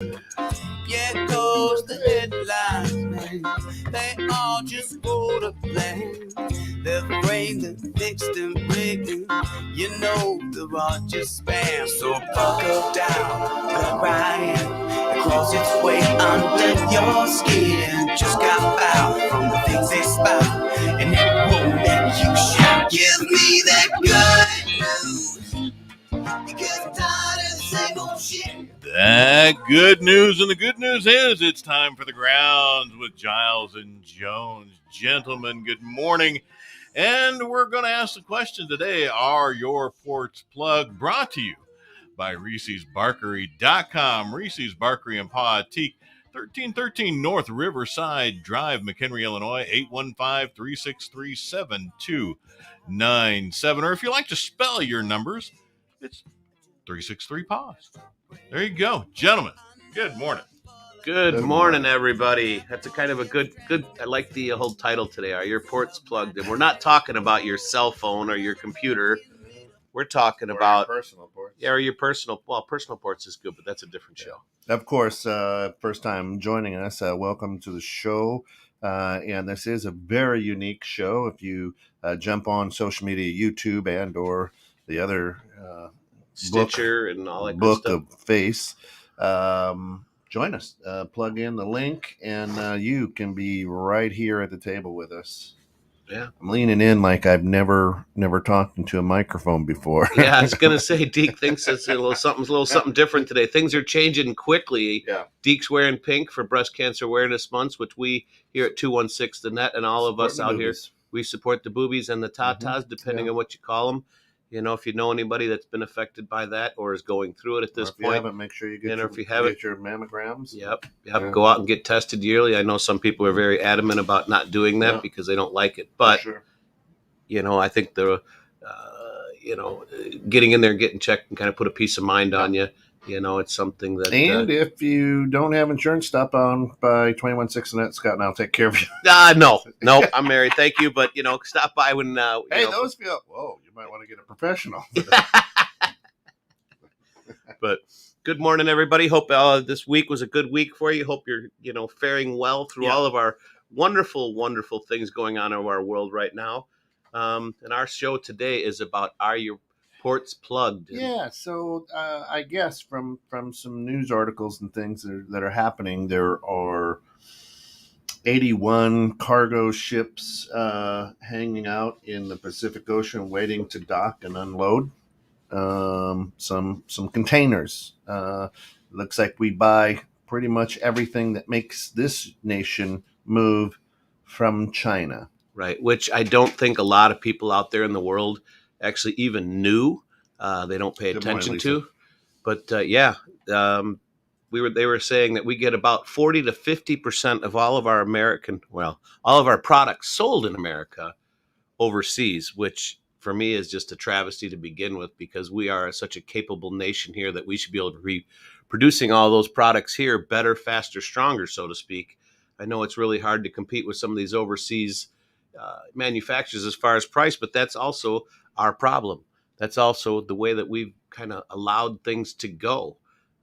Yeah, goes the headlines, man. They all just go to plan. Their brains are fixed and breaking. You know they're all just spam. So buckle down, the riot. It crawls its way under your skin. Just got foul from the things they spout, and it will make you shout. Give me that good news, because I'm tired of the same old shit. That good news, and the good news is it's time for the grounds with Giles and Jones. Gentlemen, good morning. And we're going to ask the question today, are your ports plugged? Brought to you by Reese'sBarkery.com. Reese's Barkery and Patique, 1313 North Riverside Drive, McHenry, Illinois, 815-363-7297. Or if you like to spell your numbers, it's 363-PAUSE. There you go. Gentlemen, good morning. Good morning, everybody. That's a kind of a good. I like the whole title today. Are your ports plugged? And we're not talking about your cell phone or your computer. We're talking about your personal ports. Yeah, or your personal. Well, personal ports is good, but that's a different show. Of course, first time joining us. Welcome to the show. And this is a very unique show. If you jump on social media, YouTube, and or the other Stitcher and all that book good stuff. of face. Join us. Plug in the link, and you can be right here at the table with us. Yeah, I'm leaning in like I've never talked into a microphone before. Yeah, I was gonna say Deke thinks it's a little something different today. Things are changing quickly. Yeah. Deke's wearing pink for Breast Cancer Awareness Month, which we here at 216 The Net and all of us out here, we support the boobies and the tatas, depending on what you call them. You know, if you know anybody that's been affected by that or is going through it at this point. If you haven't, make sure you get your mammograms. Yep. Go out and get tested yearly. I know some people are very adamant about not doing that because they don't like it. But, you know, I think getting in there and getting checked can kind of put a peace of mind on you. You know, it's something that... And if you don't have insurance, stop on by 216 The Net, Scott, and I'll take care of you. No, I'm married. Thank you. But, stop by when... those feel... Whoa, you might want to get a professional. But good morning, everybody. Hope this week was a good week for you. Hope you're, faring well through all of our wonderful, wonderful things going on in our world right now. And our show today is about Are Your Ports Plugged? Yeah, so I guess from some news articles and things that are happening, there are 81 cargo ships hanging out in the Pacific Ocean waiting to dock and unload. Some containers. Looks like we buy pretty much everything that makes this nation move from China. Right, which I don't think a lot of people out there in the world actually even knew. They don't pay attention to. But they were saying that we get about 40 to 50% of all of our all of our products sold in America overseas, which for me is just a travesty to begin with, because we are such a capable nation here that we should be able to be producing all those products here better, faster, stronger, so to speak. I know it's really hard to compete with some of these overseas manufacturers as far as price, but that's also our problem. That's also the way that we've kind of allowed things to go.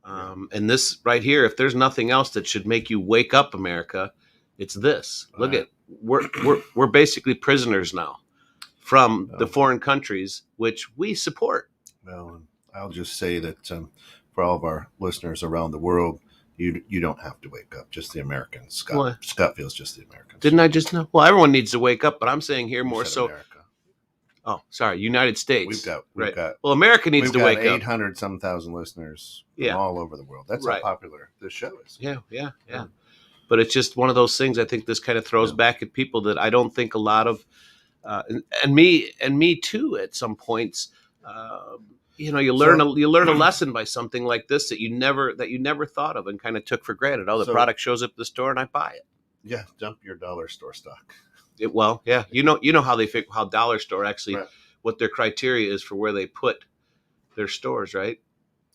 And this right here, if there's nothing else that should make you wake up, America, it's this. Look at we're basically prisoners now from the foreign countries which we support. Well, I'll just say that for all of our listeners around the world, you don't have to wake up. Just the Americans. Scott feels just the Americans. Didn't I just know? Well, everyone needs to wake up, but I'm saying here more so. America. Oh, sorry, United States. We've got. Well, America needs to wake up. 800-some thousand listeners from all over the world. That's how popular this show is. Yeah. But it's just one of those things. I think this kind of throws back at people that I don't think a lot of, and me too. At some points, you learn a lesson by something like this that you never thought of and kind of took for granted. Oh, the product shows up at the store and I buy it. Yeah, dump your dollar store stock. You know how they figure how dollar store actually what their criteria is for where they put their stores, right?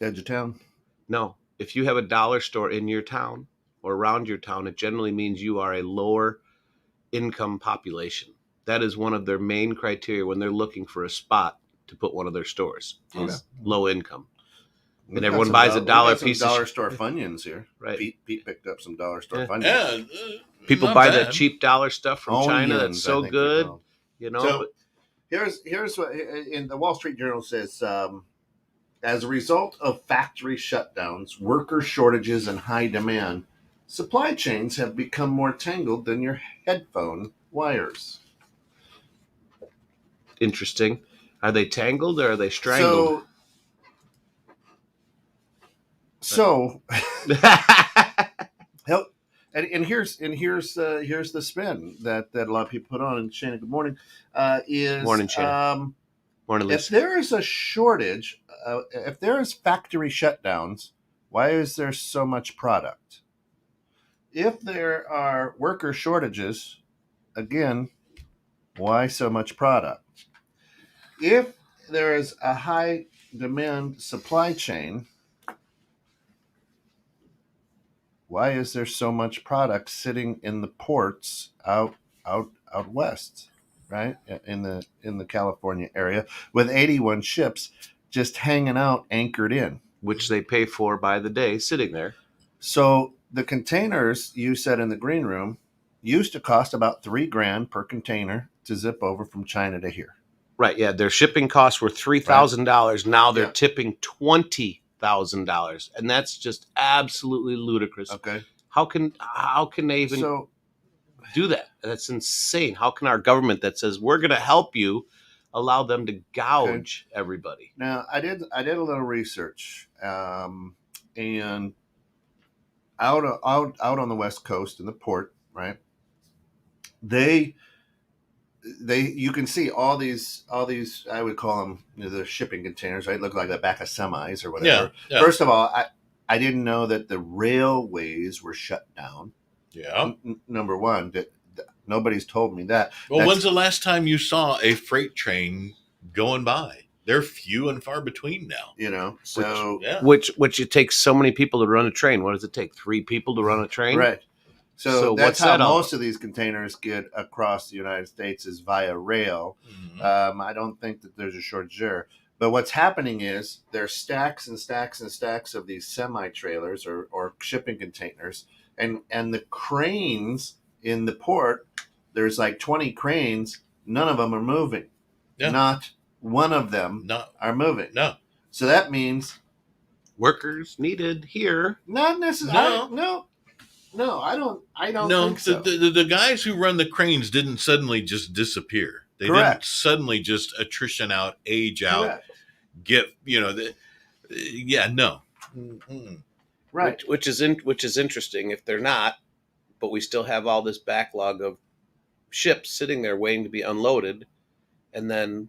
Edge of town. No, if you have a dollar store in your town or around your town, it generally means you are a lower income population. That is one of their main criteria when they're looking for a spot to put one of their stores is low income. And everyone buys a dollar piece dollar of store Funyuns here. Right. Pete picked up some dollar store Yeah. Funyuns. Yeah, people not buy bad. that cheap dollar stuff from China Onions, that's so I think they're good, called. you know. So but here's what in the Wall Street Journal says. As a result of factory shutdowns, worker shortages, and high demand, supply chains have become more tangled than your headphone wires. interesting. Are they tangled or are they strangled? So help. And here's the spin that a lot of people put on. And Shana, good morning. Is Morning, Shana. Morning, if Lisa. there is a shortage, if there is factory shutdowns, why is there so much product? If there are worker shortages, again, why so much product? If there is a high demand supply chain, why is there so much product sitting in the ports out west, right? In the California area with 81 ships just hanging out anchored in, Which they pay for by the day sitting there. So the containers you said in the green room used to cost about $3,000 per container to zip over from China to here. Right. Yeah. Their shipping costs were $3,000. Now they're Yeah. tipping $20,000, and that's just absolutely ludicrous. Okay. How can they even do that? That's insane. How can our government that says we're going to help you allow them to gouge everybody? Now I did a little research, and out on the West Coast in the port, right? They you can see all these I would call them the shipping containers, right? Look like the back of semis or whatever. Yeah. First of all, I didn't know that the railways were shut down. Yeah. Number one, that nobody's told me that. Well, when's the last time you saw a freight train going by? They're few and far between now. You know, so which it takes so many people to run a train. What does it take? 3 people to run a train? Right. So that's what's how that most of these containers get across the United States is via rail. Mm-hmm. I don't think that there's a shortage there. But what's happening is there's stacks and stacks and stacks of these semi-trailers or shipping containers. And the cranes in the port, there's like 20 cranes. None of them are moving. Yeah. Not one of them are moving. No. So that means workers needed here. Not necessarily. No, I don't think so. The guys who run the cranes didn't suddenly just disappear. They didn't suddenly just attrition out, age out, get, no. Mm-hmm. Right. Which is interesting if they're not, but we still have all this backlog of ships sitting there waiting to be unloaded and then,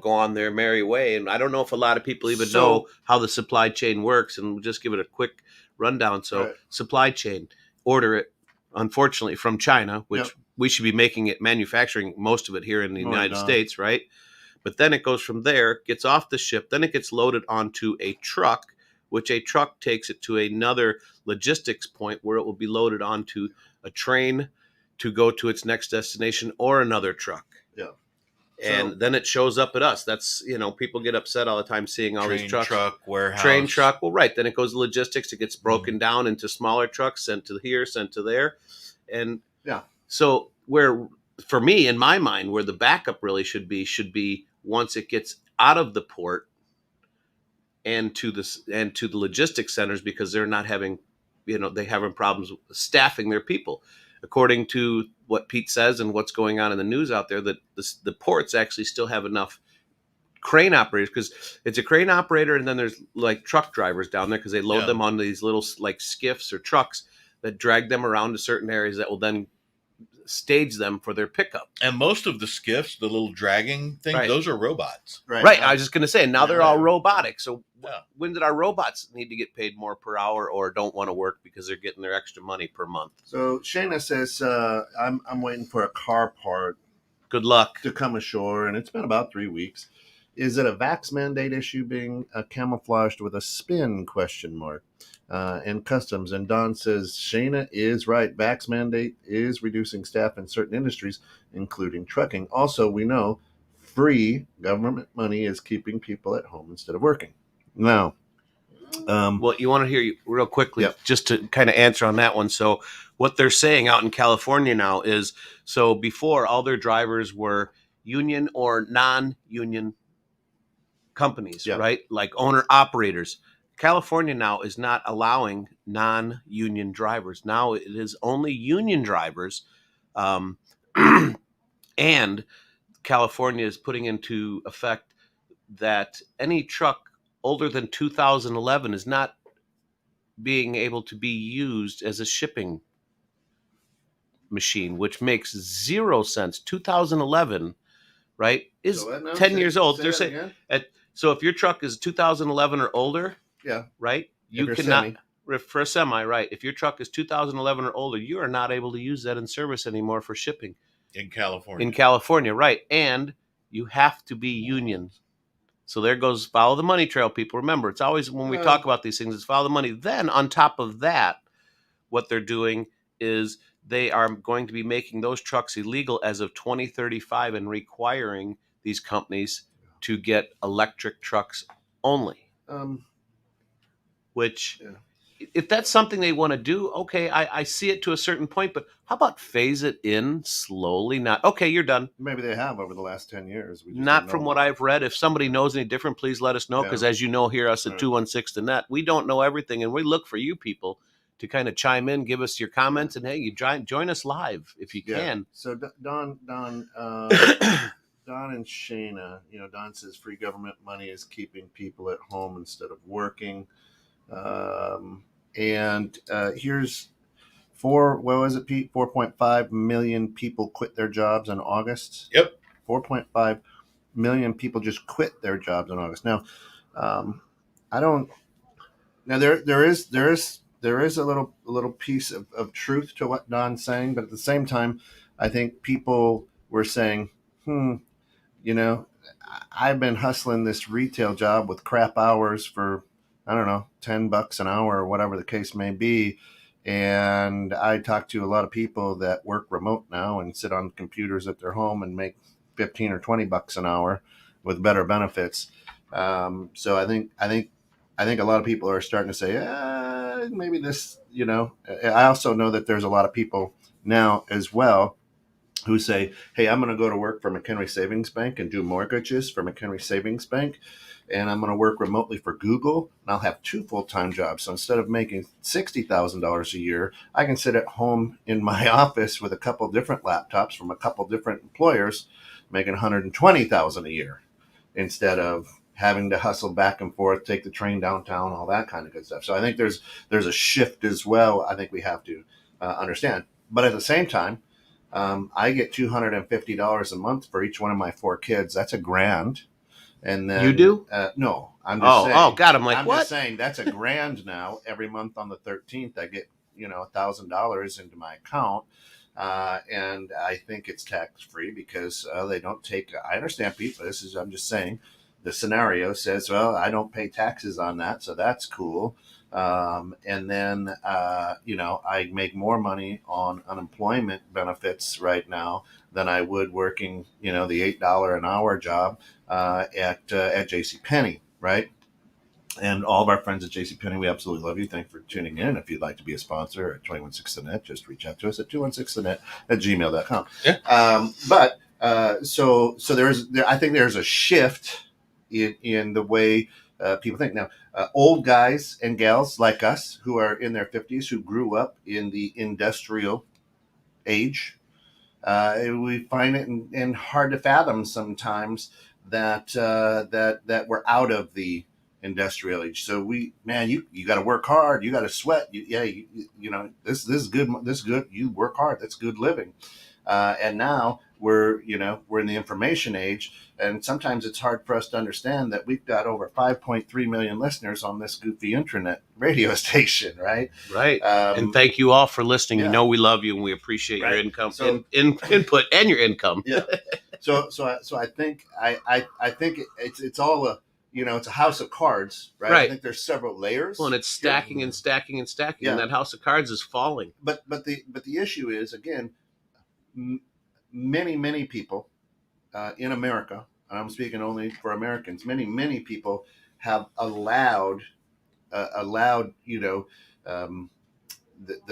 go on their merry way. And I don't know if a lot of people even know how the supply chain works, and we'll just give it a quick rundown. So supply chain, order it, unfortunately, from China, which we should be manufacturing most of it here in the United States, right? But then it goes from there, gets off the ship, then it gets loaded onto a truck, which a truck takes it to another logistics point where it will be loaded onto a train to go to its next destination or another truck. Yeah. And then it shows up at us. That's, people get upset all the time seeing all these trucks. Truck, warehouse. Train, truck. Well, right. Then it goes to logistics. It gets broken down into smaller trucks, sent to here, sent to there. And so where, for me, in my mind, where the backup really should be once it gets out of the port and to the logistics centers, because they're not having, they having problems staffing their people. According to what Pete says and what's going on in the news out there, that the ports actually still have enough crane operators, because it's a crane operator and then there's like truck drivers down there because they load them on these little like skiffs or trucks that drag them around to certain areas that will then stage them for their pickup. And most of the skiffs, the little dragging thing, those are robots. Right. I was just going to say, now they're all robotic. So when did our robots need to get paid more per hour or don't want to work because they're getting their extra money per month? So Shana says, I'm waiting for a car part. Good luck. To come ashore, and it's been about 3 weeks. Is it a vax mandate issue being camouflaged with a spin ? And customs? And Don says, Shana is right. Vax mandate is reducing staff in certain industries, including trucking. Also, we know free government money is keeping people at home instead of working. Now, Well, you want to hear real quickly, Yep. just to kind of answer on that one. So what they're saying out in California now is, so before all their drivers were union or non-union companies, Yeah. right? Like owner operators. California now is not allowing non-union drivers. Now it is only union drivers. Um, and California is putting into effect that any truck older than 2011 is not being able to be used as a shipping machine, which makes zero sense. 2011, right, is So what now? 10 Say- years old. say They're that saying, again? so if your truck is 2011 or older, Yeah. right, If you you're cannot, semi. for a semi, right, if your truck is 2011 or older, you are not able to use that in service anymore for shipping In California. in California, right? And you have to be union. So there goes follow the money trail, people. Remember, it's always when we talk about these things, it's follow the money. Then on top of that, what they're doing is they are going to be making those trucks illegal as of 2035 and requiring these companies to get electric trucks only. Which, Yeah. if that's something they want to do, okay, I see it to a certain point, but how about phase it in slowly? Not, okay, you're done. Maybe they have over the last 10 years. We just Not don't from know what about I've read. If somebody knows any different, please let us know. Because Yeah. as you know, here us at Right. 216 The Net, we don't know everything, and we look for you people to kind of chime in, give us your comments, and hey, you join us live if you Yeah. can. So Don and Shayna, Don says free government money is keeping people at home instead of working. And here's what was it, Pete? 4.5 million people quit their jobs in August. Yep. 4.5 million people just quit their jobs in August. Now, I don't. Now there is a little piece of truth to what Don's saying, but at the same time, I think people were saying, you know, I've been hustling this retail job with crap hours for, I don't know, $10 an hour or whatever the case may be. And I talk to a lot of people that work remote now and sit on computers at their home and make 15 or $20 an hour with better benefits. So I think a lot of people are starting to say, maybe this, I also know that there's a lot of people now as well who say, hey, I'm going to go to work for McHenry Savings Bank and do mortgages for McHenry Savings Bank. And I'm going to work remotely for Google. And I'll have 2 full-time jobs. So instead of making $60,000 a year, I can sit at home in my office with a couple different laptops from a couple different employers, making $120,000 a year instead of having to hustle back and forth, take the train downtown, all that kind of good stuff. So I think there's a shift as well. I think we have to understand. But at the same time, I get $250 a month for each one of my 4 kids. That's $1,000. And then You do? No, I'm just saying. Oh, God! I'm like, I'm what? just saying that's $1,000 now. Every month on the 13th, I get $1,000 into my account, and I think it's tax free because they don't take. I understand people. I'm just saying. The scenario says, well, I don't pay taxes on that, so that's cool. And then, I make more money on unemployment benefits right now than I would working, the $8 an hour job at JCPenney, right? And all of our friends at JCPenney, we absolutely love you. Thanks for tuning in. If you'd like to be a sponsor at 216thenet, just reach out to us at 216thenet@gmail.com. Yeah. So I think there's a shift in the way people think. Now, old guys and gals like us who are in their 50s, who grew up in the industrial age, we find it in hard to fathom sometimes that we're out of the industrial age. So you got to work hard, you got to sweat. This is good. This is good. You work hard. That's good living. And now we're in the information age, and sometimes it's hard for us to understand that we've got over 5.3 million listeners on this goofy internet radio station, right? Right. And thank you all for listening. Yeah. We love you and we appreciate your income, So, input, and your income. Yeah. So I think it's all it's a house of cards, right? Right. I think there's several layers. Well, and it's stacking and stacking and stacking, Yeah. and that house of cards is falling. But the issue is, again, many people in America, and I'm speaking only for Americans, many people have allowed allowed, the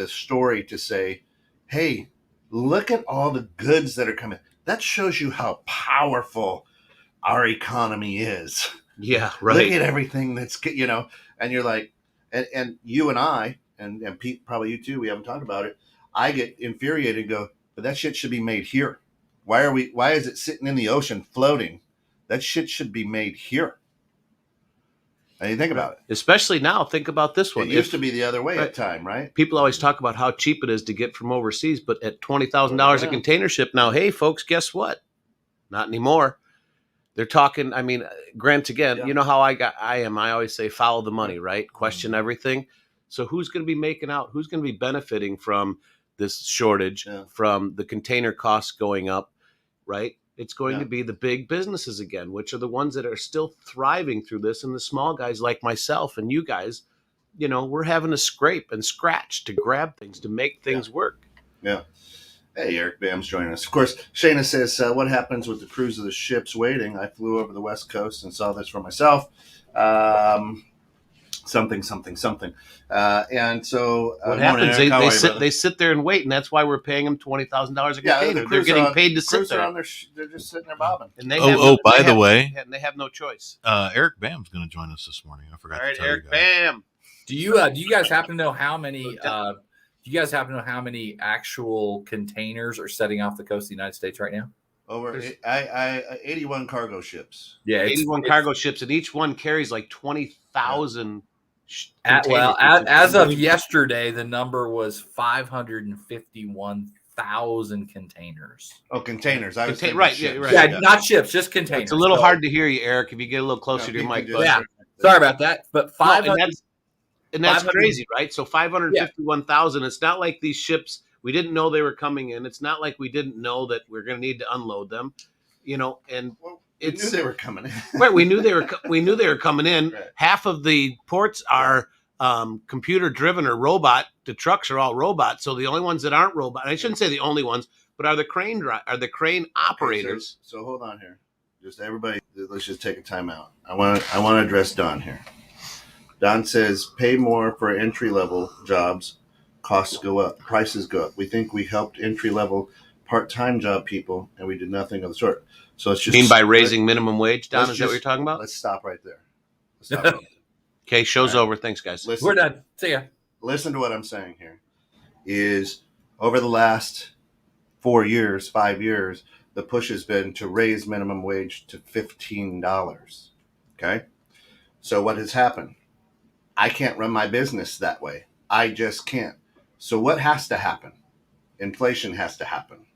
story to say, hey, look at all the goods that are coming. That shows you how powerful our economy is. Yeah, Look right. at everything that's, and you're like, and you and I, and Pete, probably you too, we haven't talked about it. I get infuriated and go, but that shit should be made here. Why is it sitting in the ocean floating? That shit should be made here. And you think about it. Especially now, think about this one. It used to be the other way at time, right? People always talk about how cheap it is to get from overseas, but at $20,000 a container ship now, hey, folks, guess what? Not anymore. They're talking, I mean, Grant, again, you know how I am. I always say follow the money, right? Question everything. So who's going to be making out? Who's going to be benefiting from this shortage, from the container costs going up, right? It's going to be the big businesses again, which are the ones that are still thriving through this. And the small guys like myself and you guys, we're having to scrape and scratch to grab things, to make things work. Yeah. Hey, Eric Bam's joining us. Of course, Shayna says, what happens with the crews of the ships waiting? I flew over the West Coast and saw this for myself. Something. And so what happens? They sit there and wait, and that's why we're paying them $20,000 a container. They're getting paid to sit there. They're just sitting there bobbing. And they by the way, they have no choice. Eric Bam's going to join us this morning. I forgot. All right, to tell Eric you guys. Bam. Do you guys happen to know how many? Do you guys happen to know how many actual containers are setting off the coast of the United States right now? Over 81 cargo ships. Yeah, 81 cargo ships, and each one carries like 20,000. As of yesterday, the number was 551,000 containers. Oh, containers. I was right. Yeah, not ships, just containers. It's a little hard to hear you, Eric, if you get a little closer to your mic. Yeah, sorry about that. But 500. And that's crazy, right? So 551,000. It's not like these ships, we didn't know they were coming in. It's not like we didn't know that we're going to need to unload them, and we knew they were coming in. Right, we knew they were coming in. Right. Half of the ports are computer driven or robot. The trucks are all robot. So the only ones that aren't robot, I shouldn't say the only ones, but are the crane operators. So hold on here. Just everybody, let's just take a time out. I want to address Don here. Don says, pay more for entry-level jobs, costs go up, prices go up. We think we helped entry-level part-time job people, and we did nothing of the sort. So it's just... You mean by raising minimum wage, Don? Is that what you're talking about? Let's stop right there. Okay, show's over. Thanks, guys. We're done. See ya. Listen to what I'm saying here. Is over the last 5 years, the push has been to raise minimum wage to $15. Okay? So what has happened? I can't run my business that way. I just can't. So what has to happen? Inflation has to happen.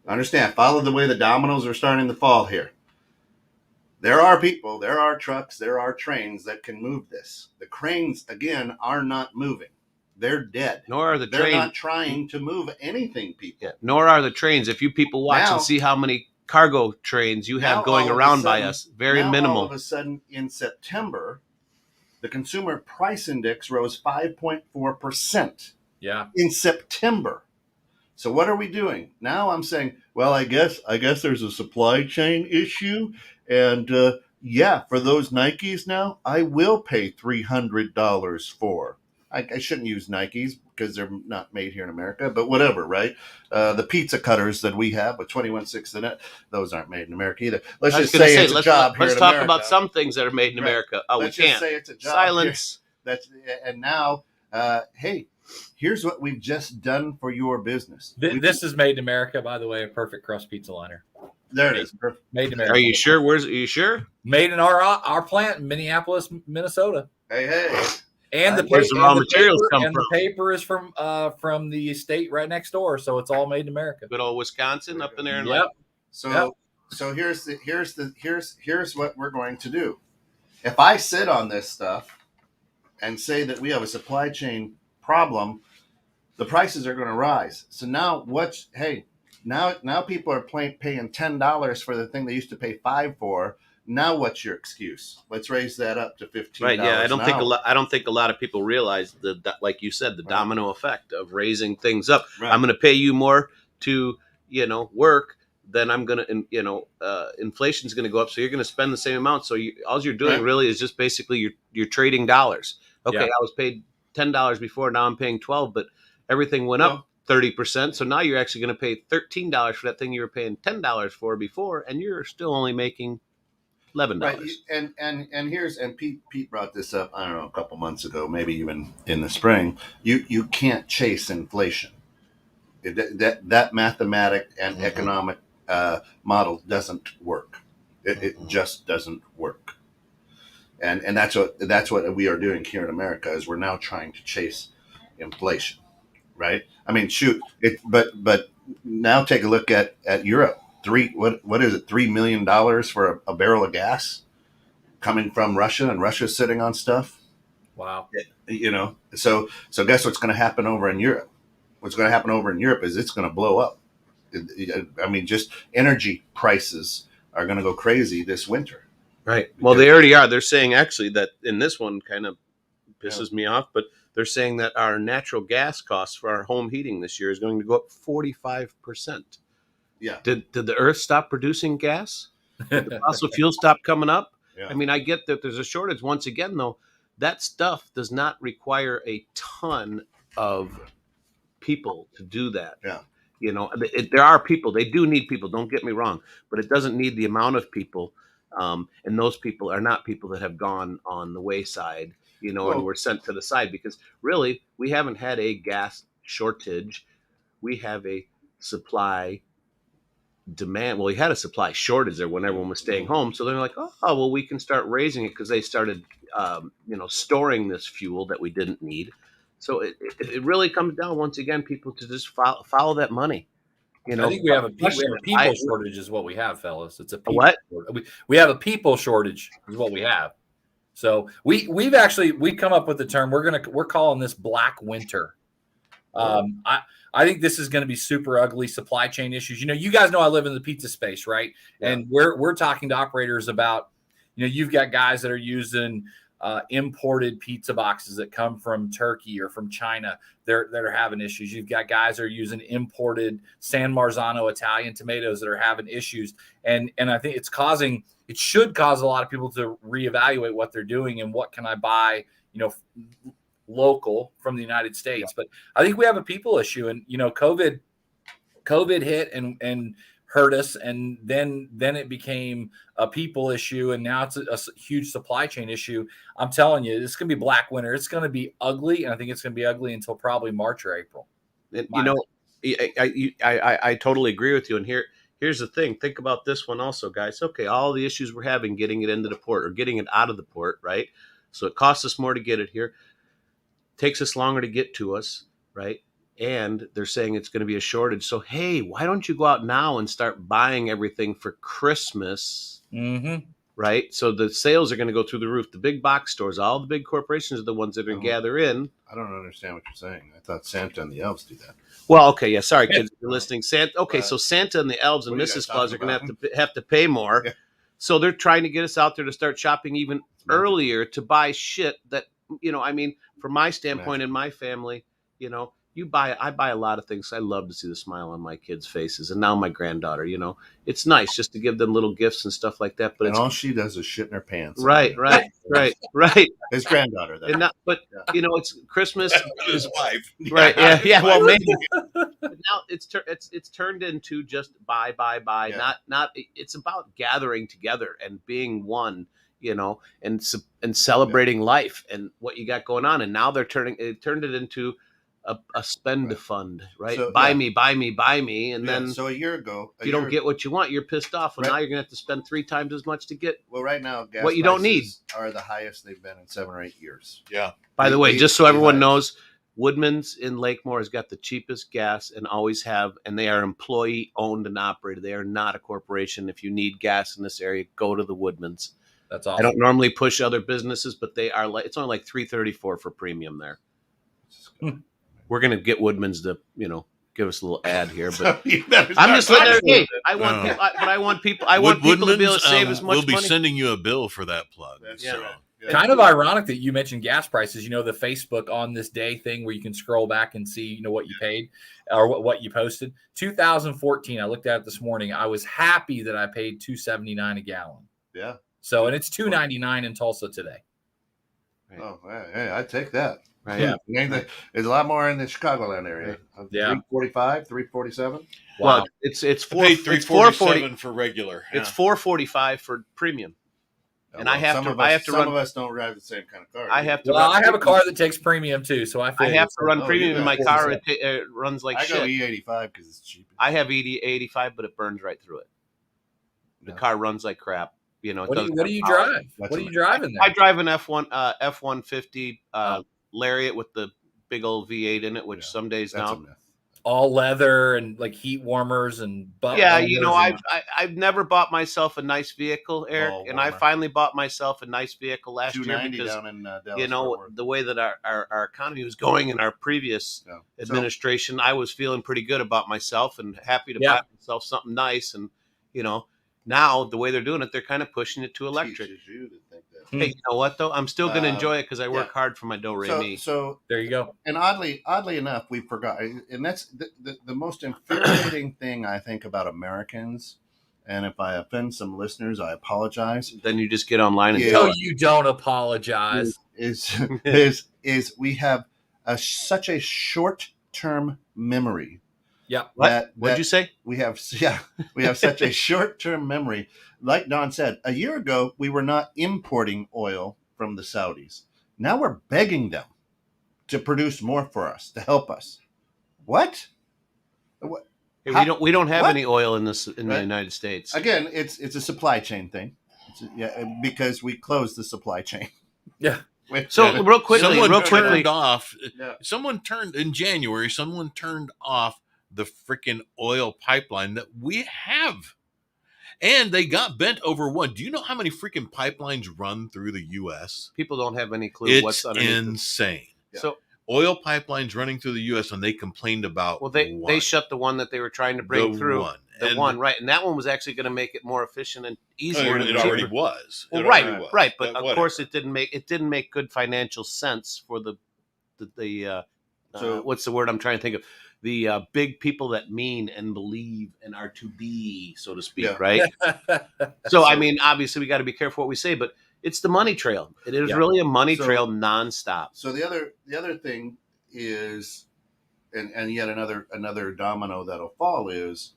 Understand, follow the way the dominoes are starting to fall here. There are people, there are trucks, there are trains that can move this. The cranes, again, are not moving. They're dead. Nor are the trains. They're not trying to move anything, people. Yeah. Nor are the trains. If you people watch and see how many cargo trains you have going around by us, very minimal. All of a sudden, in September, the consumer price index rose 5.4%. Yeah. In September. So what are we doing? Now I'm saying, well, I guess there's a supply chain issue. And for those Nikes now, I will pay $300 for. I shouldn't use Nikes because they're not made here in America, but whatever, right? The pizza cutters that we have with 21/6 the net, those aren't made in America either. Let's just say it's a job here in America. Let's talk about some things that are made in America. Oh, let's we can't. Just say it's a job. Silence. And now, hey, here's what we've just done for your business. This is made in America, by the way, a perfect crust pizza liner. There it is. Perfect. Made in America. Are you sure? Are you sure? Made in our plant in Minneapolis, Minnesota. Hey. And the where's the raw materials come from? The paper is from the state right next door, so it's all made in America. Good old Wisconsin up in there. Yep. So here's what we're going to do. If I sit on this stuff and say that we have a supply chain problem, the prices are going to rise. So now now people are paying $10 for the thing they used to pay $5 for. Now what's your excuse? Let's raise that up to $15. Right? Yeah, I don't think a lot of people realize that, like you said, the domino effect of raising things up. Right. I'm going to pay you more to work, then I'm going to inflation's going to go up, so you're going to spend the same amount. So all you're doing really is just basically you're trading dollars. Okay, Yeah. I was paid $10 before, now I'm paying 12, but everything went up 30%. So now you're actually going to pay $13 for that thing you were paying $10 for before, and you're still only making $11. Right. And here's, and Pete brought this up, I don't know, a couple months ago, maybe even in the spring. You can't chase inflation. That mathematic and economic model doesn't work. It just doesn't work. And that's what we are doing here in America, is we're now trying to chase inflation, right? I mean, shoot it, but now take a look at Europe. What is it? $3 million for a barrel of gas coming from Russia, and Russia's sitting on stuff. Wow. You know, so guess what's going to happen over in Europe? What's going to happen over in Europe is it's going to blow up. I mean, just energy prices are going to go crazy this winter. Right. Well, they already are. They're saying actually that in this one kind of pisses me off, but they're saying that our natural gas costs for our home heating this year is going to go up 45%. Yeah. Did the Earth stop producing gas? Did the fossil fuel stop coming up? Yeah. I mean, I get that there's a shortage. Once again, though, that stuff does not require a ton of people to do that. Yeah. You know, there are people. They do need people. Don't get me wrong, but it doesn't need the amount of people. And those people are not people that have gone on the wayside, you know, and were sent to the side, because really we haven't had a gas shortage. We have a supply demand. Well, we had a supply shortage there when everyone was staying home. So they're like, oh, well, we can start raising it, because they started, storing this fuel that we didn't need. So it really comes down, once again, people to just follow that money. You know, I think we have a people shortage is what we have, fellas. It's a people what? We have a people shortage is what we have. So we've come up with the term. We're calling this Black Winter. I think this is going to be super ugly supply chain issues. You know, you guys know I live in the pizza space, right? Yeah. And we're talking to operators about, you know, you've got guys that are using imported pizza boxes that come from Turkey or from China. They're having issues. You've got guys that are using imported San Marzano Italian tomatoes that are having issues. And I think it should cause a lot of people to reevaluate what they're doing and what can I buy, you know, local from the United States. But I think we have a people issue, and you know, COVID hit and hurt us, and then it became a people issue, and now it's a huge supply chain issue. I'm telling you, it's going to be Black Winter. It's going to be ugly, and I think it's going to be ugly until probably March or April. And, you know, I totally agree with you. And here's the thing. Think about this one also, guys. Okay, all the issues we're having getting it into the port or getting it out of the port, right? So it costs us more to get it here. Takes us longer to get to us, right? And they're saying it's going to be a shortage. So, hey, why don't you go out now and start buying everything for Christmas, right? So the sales are going to go through the roof. The big box stores, all the big corporations are the ones that are going to gather in. I don't understand what you're saying. I thought Santa and the elves do that. Well, okay, yeah, sorry, kids, if you're listening. Santa, okay, so Santa and the elves and Mrs. Claus are going to have to pay more. Yeah. So they're trying to get us out there to start shopping even earlier to buy shit that, you know, I mean, from my standpoint in my family, you know, I buy a lot of things. I love to see the smile on my kids' faces. And now my granddaughter, you know, it's nice just to give them little gifts and stuff like that. But all she does is shit in her pants. Right. His granddaughter. You know, it's Christmas. His wife. Right. Yeah. Well, maybe. But now it's turned into just buy. Yeah. Not. It's about gathering together and being one. You know, and celebrating life and what you got going on. And now they're turned it into a spend fund, right? So, buy me. And then so a year ago, if you don't get what you want, you're pissed off. Well, now you're going to have to spend 3 times as much to get right now, gas what you don't need are the highest they've been in 7 or 8 years. Yeah. By the way, just so everyone knows, Woodman's in Lakemore has got the cheapest gas and always have, and they are employee owned and operated. They are not a corporation. If you need gas in this area, go to the Woodman's. That's awesome. I don't normally push other businesses, but they are it's only like $3.34 for premium there. We're gonna get Woodman's to, you know, give us a little ad here, but I'm just letting everybody. I want people to be able to save as much money. We'll be sending you a bill for that plug. Kind of ironic that you mentioned gas prices. You know, the Facebook on this day thing where you can scroll back and see, you know, what you paid or what you posted. 2014. I looked at it this morning. I was happy that I paid $2.79 a gallon. Yeah. So, and it's $2.99 in Tulsa today. Right. Oh, hey, I'd take that. Right. Yeah. There's a lot more in the Chicagoland area. Yeah. 345, 347. Wow. Well, it's I four. paid It's 440. $347 for regular. It's $445 for premium. And I have to. I have to some run. of us don't drive the same kind of car. I have to. Well, run I have a premium. car that takes premium too, so I I have to run Oh, premium you in my got car. it. It runs like I go shit. E85 because it's cheap. I have 85, but it burns right through it. The No. car runs like crap. You know. It What do doesn't you have power. drive? That's What are you amazing. driving there? I drive an F-150 Oh. Lariat with the big old V8 in it, which Yeah, some days That's a now. myth. All leather and like heat warmers and butt Yeah, you know, warmers I've never bought myself a nice vehicle, Eric, Ball and I warmer. finally bought myself a nice vehicle last year 290 because down in Dallas. you know Fort Worth. the way that our economy was going in our previous Yeah. administration, I was feeling pretty good about myself and happy to Yeah. buy myself something nice. And you know, now the way they're doing it, they're kind of pushing it to electric. Teaches you to think that. Hey, you know what though? I'm still going to enjoy it because I work yeah. hard for my do re mi. So There you go. and oddly enough, we forgot, and that's the most infuriating thing I think about Americans. And if I offend some listeners, I apologize. Then you just get online and Yeah. tell No, it. you don't apologize. Is we have such a short term memory. Yeah. What'd you say? We have such a short term memory. Like Don said, a year ago we were not importing oil from the Saudis. Now we're begging them to produce more for us, to help us. What? Hey, How- we don't have what? any oil in the Right. United States. Again, it's a supply chain thing. Because we closed the supply chain. Yeah. So real quickly, Yeah. Someone turned in January. Someone turned off the freaking oil pipeline that we have, and they got bent over one. Do you know how many freaking pipelines run through the U.S.? People don't have any clue what's It's underneath. insane. Yeah. So Oil pipelines running through the U.S. and they complained about. well, they shut the one that they were trying to bring The through. one. The And- one, right? And that one was actually going to make it more efficient and easier. and It already cheaper. was. Well, It right, already was. right. But of whatever. course, it didn't make good financial sense for the So- what's the word I'm trying to think of? The big people that mean and believe and are to be, so to speak, Yeah. right? So, I mean, obviously, we got to be careful what we say, but it's the money trail. It is Yeah. really a money So- trail nonstop. So the other thing is, and yet another domino that'll fall is,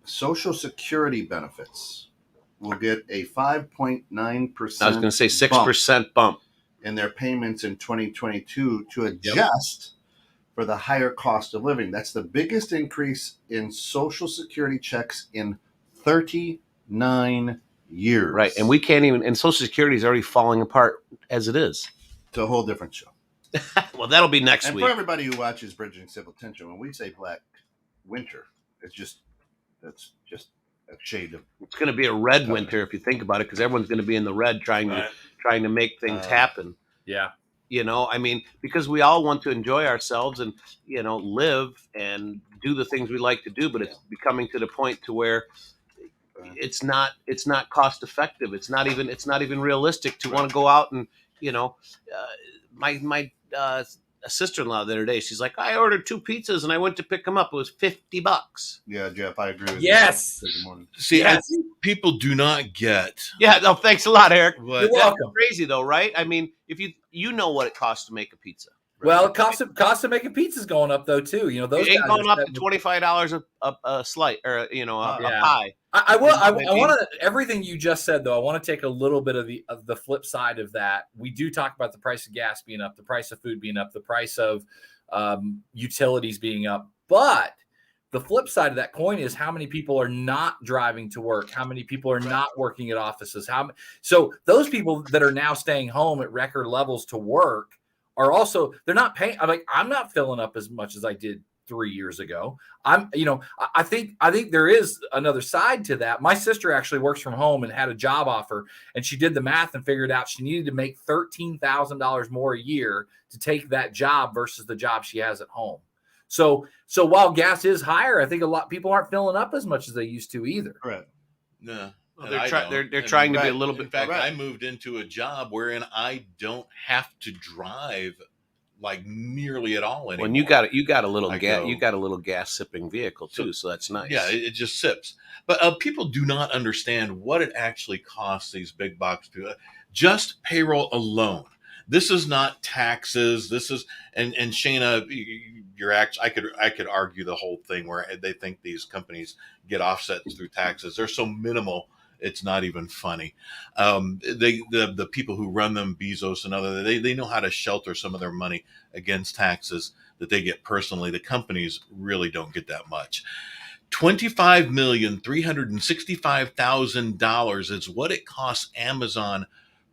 Social Security benefits will get a 5.9%. I was going to say 6% bump. in their payments in 2022 to adjust for the higher cost of living. That's the biggest increase in Social Security checks in 39 years. Right. And we can't even, and Social Security is already falling apart as it is. It's a whole different show. Well, that'll be next And week. for everybody who watches Bridging Civil Tension, when we say Black Winter, that's just a shade of. It's going to be a red winter if you think about it, because everyone's going to be in the red trying to make things happen. Yeah. You know, I mean, because we all want to enjoy ourselves and, you know, live and do the things we like to do, but it's becoming to the point to where it's not cost effective. It's not even realistic to want to go out and, you know, my sister-in-law the other day, she's like, I ordered 2 pizzas and I went to pick them up. It was $50. Yeah, Jeff, I agree with Yes. you. Good morning. See, Yes. I think people do not get Yeah, no, thanks a lot, Eric. what You're That's welcome. crazy though, right? I mean, if you know what it costs to make a pizza. Well, cost of making pizza's going up though too. You know, those It ain't guys going are up to setting- $25 a slice, or you know, a Yeah. pie. I will. I Maybe. want to. Everything you just said, though, I want to take a little bit of the flip side of that. We do talk about the price of gas being up, the price of food being up, the price of utilities being up. But the flip side of that coin is how many people are not driving to work, how many people are not working at offices. So those people that are now staying home at record levels to work are also, they're not paying. I'm not filling up as much as I did 3 years ago. I think there is another side to that. My sister actually works from home and had a job offer, and she did the math and figured out she needed to make $13,000 more a year to take that job versus the job she has at home. So while gas is higher, I think a lot of people aren't filling up as much as they used to either. Correct. no. Well, and I don't. they're And trying to be a right. little In bit. fact, Right. I moved into a job wherein I don't have to drive like nearly at all anymore. When you got a little I gas, go- you got a little gas sipping vehicle too, so that's nice. Yeah, it just sips. But people do not understand what it actually costs these big box to just payroll alone. This is not taxes. This is and Shayna, you're actually I could argue the whole thing where they think these companies get offsets through taxes. They're so minimal, it's not even funny. The people who run them, Bezos and other, they know how to shelter some of their money against taxes that they get personally. The companies really don't get that much. $25,365,000 is what it costs Amazon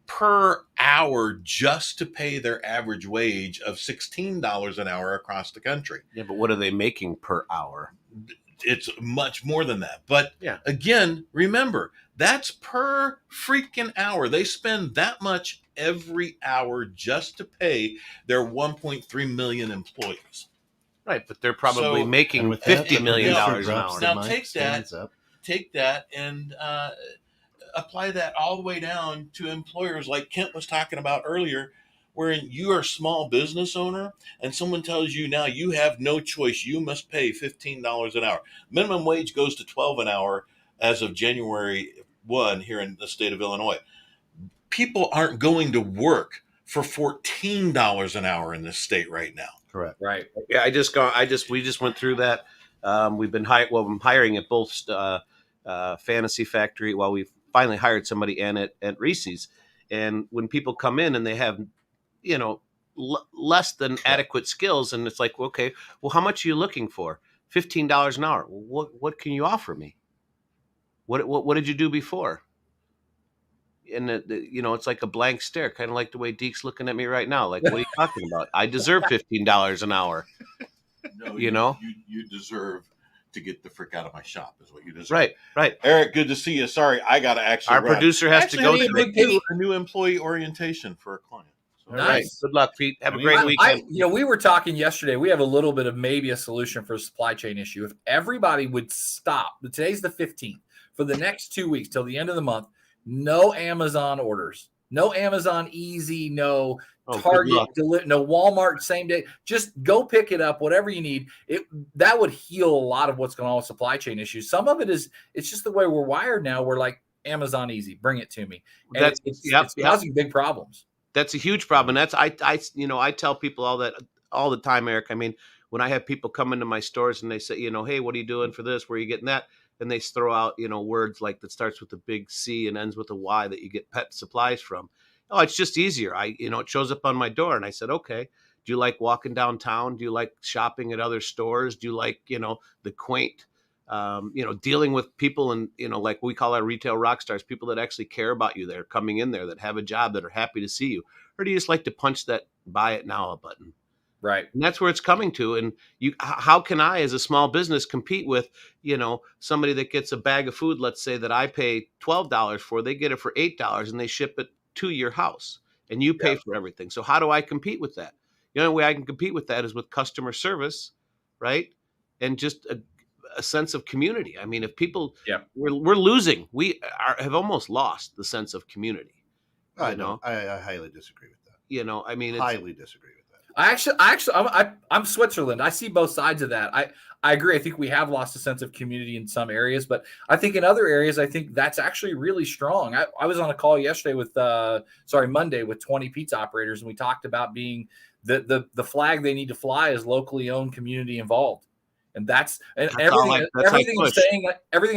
per hour just to pay their average wage of $16 an hour across the country. Yeah, but what are they making per hour? It's much more than that. But Yeah. again, remember, that's per freaking hour. They spend that much every hour just to pay their 1.3 million employees. Right, but they're probably So- making And with that, $50 the million producer an drops hour. the Now mic, take that. stands up. Take that and apply that all the way down to employers like Kent was talking about earlier, where you are a small business owner and someone tells you now you have no choice, you must pay $15 an hour. Minimum wage goes to $12 an hour as of January 1 here in the state of Illinois. People aren't going to work for $14 an hour in this state right now. Correct. Right. Yeah, we just went through that. We've been I'm hiring at both Fantasy Factory. Well, we've finally hired somebody and at Reese's. And when people come in and they have, less than adequate skills, and it's like, okay, well, how much are you looking for? $15 an hour. What can you offer me? What did you do before? And it's like a blank stare, kind of like the way Deke's looking at me right now. Like, what are you talking about? I deserve $15 an hour. No, you deserve to get the frick out of my shop is what you deserve. Right. Eric, good to see you. Sorry, I got to actually Our run. producer has to go Actually, today. we do a new employee orientation for a client. So, Nice. Right. Good luck, Pete. Have a great I, weekend. we were talking yesterday. We have a little bit of maybe a solution for a supply chain issue. If everybody would stop, today's the 15th, for the next 2 weeks till the end of the month, no Amazon orders, no Amazon Easy, no Target, no Walmart same day. Just go pick it up, whatever you need. That would heal a lot of what's going on with supply chain issues. Some of it is, it's just the way we're wired now. We're like, Amazon Easy, bring it to me. And it's causing big problems. That's a huge problem. That's I tell people all the time, Eric. I mean, when I have people come into my stores and they say, hey, what are you doing for this? Where are you getting that? And they throw out, words like that starts with a big C and ends with a Y that you get pet supplies from. Oh, it's just easier. It shows up on my door. And I said, okay, do you like walking downtown? Do you like shopping at other stores? Do you like, the quaint, dealing with people and, like we call our retail rock stars, people that actually care about you, that are coming in there, that have a job, that are happy to see you? Or do you just like to punch that buy it now button? Right. And that's where it's coming to. And how can I, as a small business, compete with, somebody that gets a bag of food, let's say that I pay $12 for, they get it for $8 and they ship it to your house and you pay for everything. So how do I compete with that? The only way I can compete with that is with customer service, right? And just a sense of community. I mean, if people, we're losing, have almost lost the sense of community. I highly disagree with that. I mean, highly disagree with that. I'm Switzerland. I see both sides of that. I agree. I think we have lost a sense of community in some areas, but I think in other areas, I think that's actually really strong. I was on a call yesterday Monday with 20 pizza operators, and we talked about being the flag they need to fly is locally owned, community involved. And everything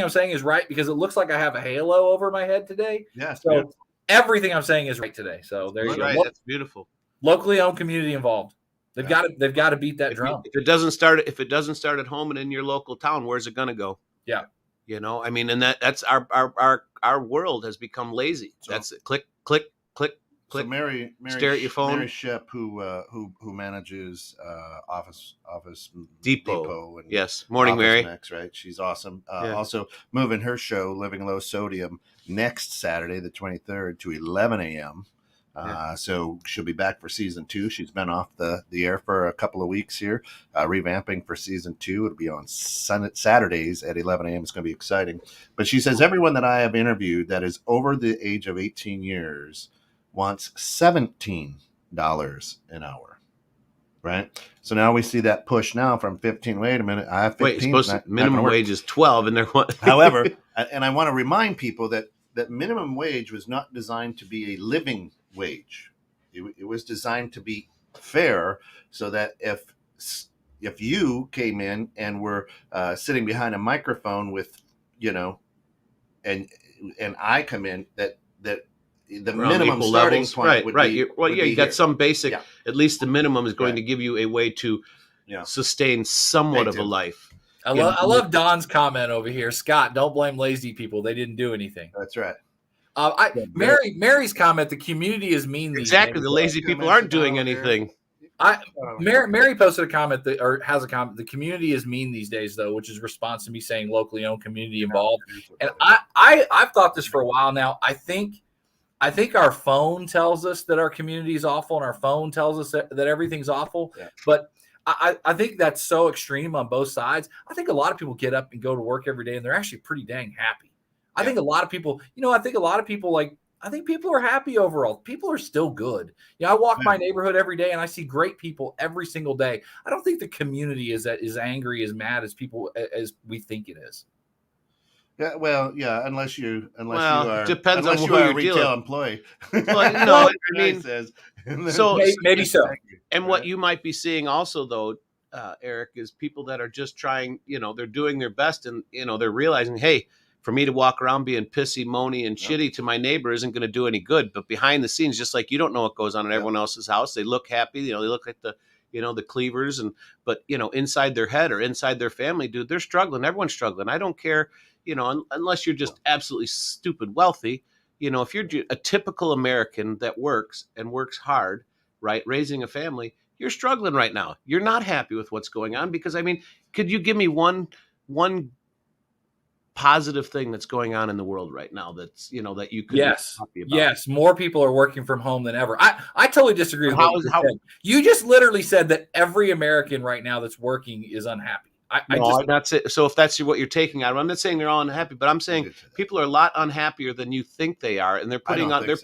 I'm saying is right, because it looks like I have a halo over my head today. Yeah. So everything I'm saying is right today. So there you go. Right. That's beautiful. Locally owned, community involved. They've got to beat that drum. If it doesn't start at home and in your local town, where's it going to go? Yeah. I mean, and that's our world has become lazy. So, that's it. Click, click, click, click. So Mary stare at your phone. Mary Shep, who manages Office Depot and yes, morning, Office Mary. Max, right? She's awesome. Also moving her show, Living Low Sodium, next Saturday, the 23rd, to 11 a.m. So she'll be back for season 2. She's been off the air for a couple of weeks here, revamping for season 2. It'll be on Saturdays at 11 a.m. It's going to be exciting. But she says everyone that I have interviewed that is over the age of 18 years wants $17 an hour, right? So now we see that push now from 15. Wait a minute, I have 15. Wait, minimum wage is 12, and they're However, and I want to remind people that that minimum wage was not designed to be a living wage. It was designed to be fair, so that if you came in and were sitting behind a microphone with, and I come in, that the Around minimum equal starting levels. point Right, would right. be You got here. some basic. Yeah. At least the minimum is going Right. to give you a way to Yeah. sustain somewhat Me of a too. life. I love Don's comment over here. Scott, don't blame lazy people. They didn't do anything. That's right. Mary's comment, the community is mean these Exactly. days. The lazy people aren't doing anything. Mary posted a comment has a comment. The community is mean these days, though, which is response to me saying locally owned, community involved. And I've thought this for a while now. I think our phone tells us that our community is awful, and our phone tells us that everything's awful. Yeah. But I think that's so extreme on both sides. I think a lot of people get up and go to work every day, and they're actually pretty dang happy. I think a lot of people, I think people are happy overall. People are still good. I walk my neighborhood every day and I see great people every single day. I don't think the community is angry, as mad as we think it is. Yeah, well, yeah, unless you are depends on you who are you're a retail dealing. employee. Well, no, I mean, so maybe so. And what you might be seeing also, though, Eric, is people that are just trying. They're doing their best, and they're realizing, hey, for me to walk around being pissy, moany, and shitty to my neighbor isn't going to do any good. But behind the scenes, just like you don't know what goes on in everyone else's house, they look happy. They look like the Cleavers, but inside their head or inside their family, dude, they're struggling. Everyone's struggling. I don't care, unless you're just absolutely stupid wealthy. If you're a typical American that works hard, right, raising a family, you're struggling right now. You're not happy with what's going on because, could you give me one positive thing that's going on in the world right now that's that you could be happy about? Yes, more people are working from home than ever. I totally disagree with what you said. You just literally said that every American right now that's working is unhappy. That's it. So if that's what you're taking out of it, I'm not saying they're all unhappy, but I'm saying people are a lot unhappier than you think they are, and they're putting on I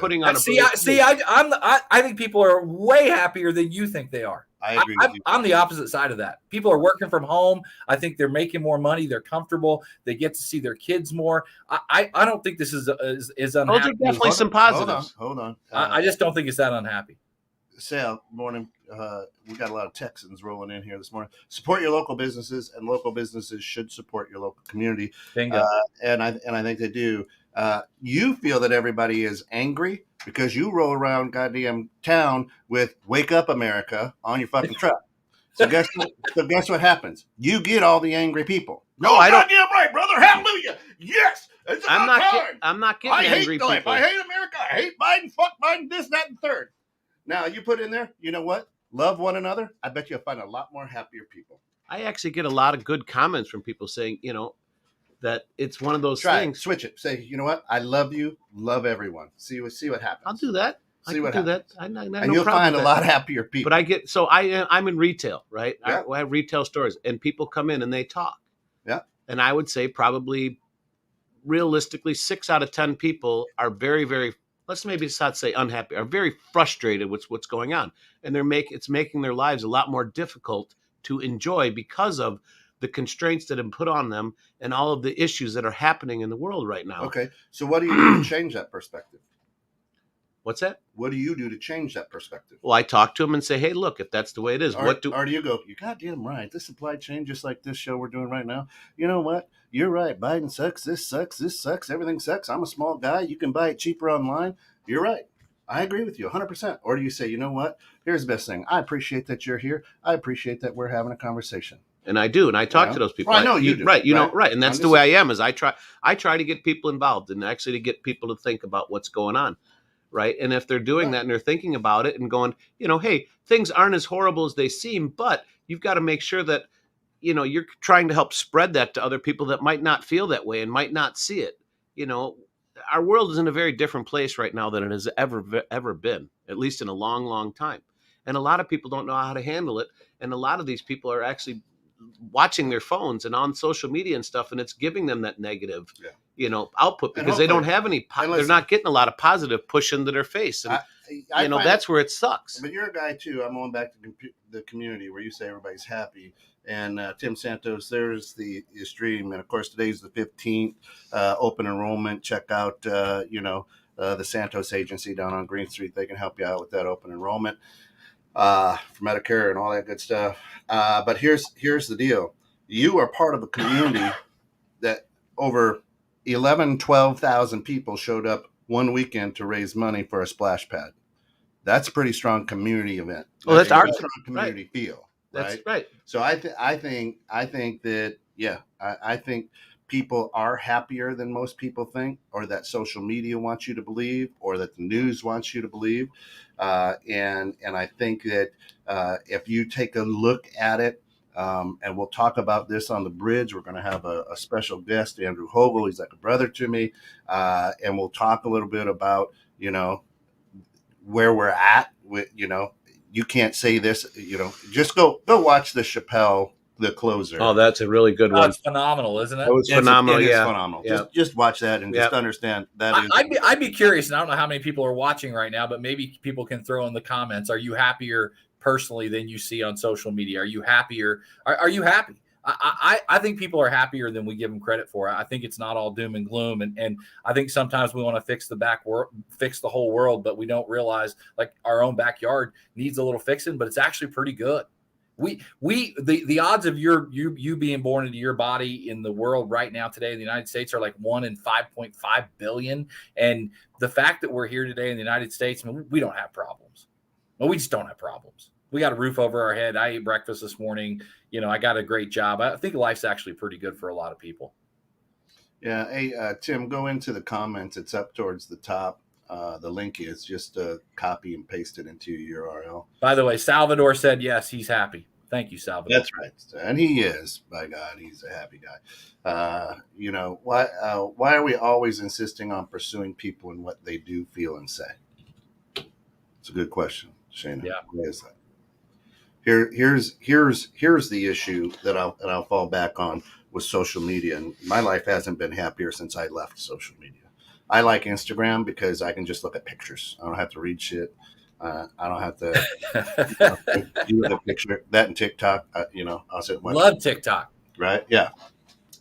think people are way happier than you think they are. I agree with you. I'm the opposite side of that. People are working from home. I think they're making more money. They're comfortable. They get to see their kids more. I don't think this is unhappy. Those are definitely some positives. Hold on. I just don't think it's that unhappy. Sal, morning. We got a lot of Texans rolling in here this morning. Support your local businesses, and local businesses should support your local community. Bingo. And I think they do. You feel that everybody is angry because you roll around goddamn town with "Wake Up America" on your fucking truck. So guess what happens? You get all the angry people. No, I don't. Goddamn right, brother. Hallelujah. Yes. It's I'm not getting angry people. people. I hate America. I hate Biden. Fuck Biden. This, that, and third. Now you put in there, you know what? Love one another. I bet you'll find a lot more happier people. I actually get a lot of good comments from people saying, that it's one of those things. Switch it. Say, you know what? I love you. Love everyone. See what happens. I'll do that. See what happens. And you'll find a lot happier people. But I'm in retail, right? Yeah. I have retail stores, and people come in and they talk. Yeah. And I would say probably realistically 6 out of 10 people are very, very, let's maybe not say unhappy, are very frustrated with what's going on. And it's making their lives a lot more difficult to enjoy because of the constraints that have been put on them and all of the issues that are happening in the world right now. Okay. So what do you do to change that perspective? What's that? What do you do to change that perspective? Well, I talk to them and say, hey, look, if that's the way it is, or do you go, you're goddamn right. This supply chain, just like this show we're doing right now. You know what? You're right. Biden sucks. This sucks. Everything sucks. I'm a small guy. You can buy it cheaper online. You're right. I agree with you 100%. Or do you say, you know what? Here's the best thing. I appreciate that you're here. I appreciate that we're having a conversation. And I do. And I talk to those people. Well, I know you do. Right. Right. And that's the way I am, is I try to get people involved and actually to get people to think about what's going on. Right. And if they're doing that and they're thinking about it and going, hey, things aren't as horrible as they seem, but you've got to make sure that, you're trying to help spread that to other people that might not feel that way and might not see it. Our world is in a very different place right now than it has ever been, at least in a long, long time. And a lot of people don't know how to handle it. And a lot of these people are actually watching their phones and on social media and stuff, and it's giving them that negative, output because they don't have any. They're not getting a lot of positive push into their face. that's where it sucks. But you're a guy too. I'm going back to the community where you say everybody's happy. And Tim Santos, there's the stream, and of course today's the 15th. Open enrollment. Check out the Santos Agency down on Green Street. They can help you out with that open enrollment for Medicare and all that good stuff. But here's the deal: you are part of a community that over 12,000 people showed up one weekend to raise money for a splash pad. That's a pretty strong community event. Well, that's our strong community feel. That's right. right. So I think that I think people are happier than most people think, or that social media wants you to believe, or that the news wants you to believe. And I think that if you take a look at it, and we'll talk about this on the bridge. We're going to have a special guest, Andrew Hogle. He's like a brother to me, and we'll talk a little bit about where we're at. With you can't say this. Just go watch the Chappelle, The Closer. Oh, that's a really good one. It's phenomenal, isn't it? It was phenomenal. It is yeah, phenomenal. Yeah. Just watch that and just understand that. I'd be curious, and I don't know how many people are watching right now, but maybe people can throw in the comments. Are you happier personally than you see on social media? Are you happier? Are you happy? I think people are happier than we give them credit for. I think it's not all doom and gloom, and I think sometimes we want to fix the whole world, but we don't realize like our own backyard needs a little fixing, but it's actually pretty good. The odds of you being born into your body in the world right now today in the United States are like 1 in 5.5 billion, and the fact that we're here today in the United States, I mean, we don't have problems. Well, we just don't have problems. We got a roof over our head. I ate breakfast this morning. I got a great job. I think life's actually pretty good for a lot of people. Yeah. Hey, Tim, go into the comments. It's up towards the top. The link is just copy and paste it into your URL. By the way, Salvador said yes, he's happy. Thank you, Salvador. That's right, and he is. By God, he's a happy guy. Why are we always insisting on pursuing people and what they do, feel, and say? It's a good question, Shana. Yeah. Why is that? Here's the issue that I'll fall back on with social media, and my life hasn't been happier since I left social media. I like Instagram because I can just look at pictures. I don't have to read shit. I don't have to do the picture. That and TikTok, I'll say love TikTok. Right? Yeah.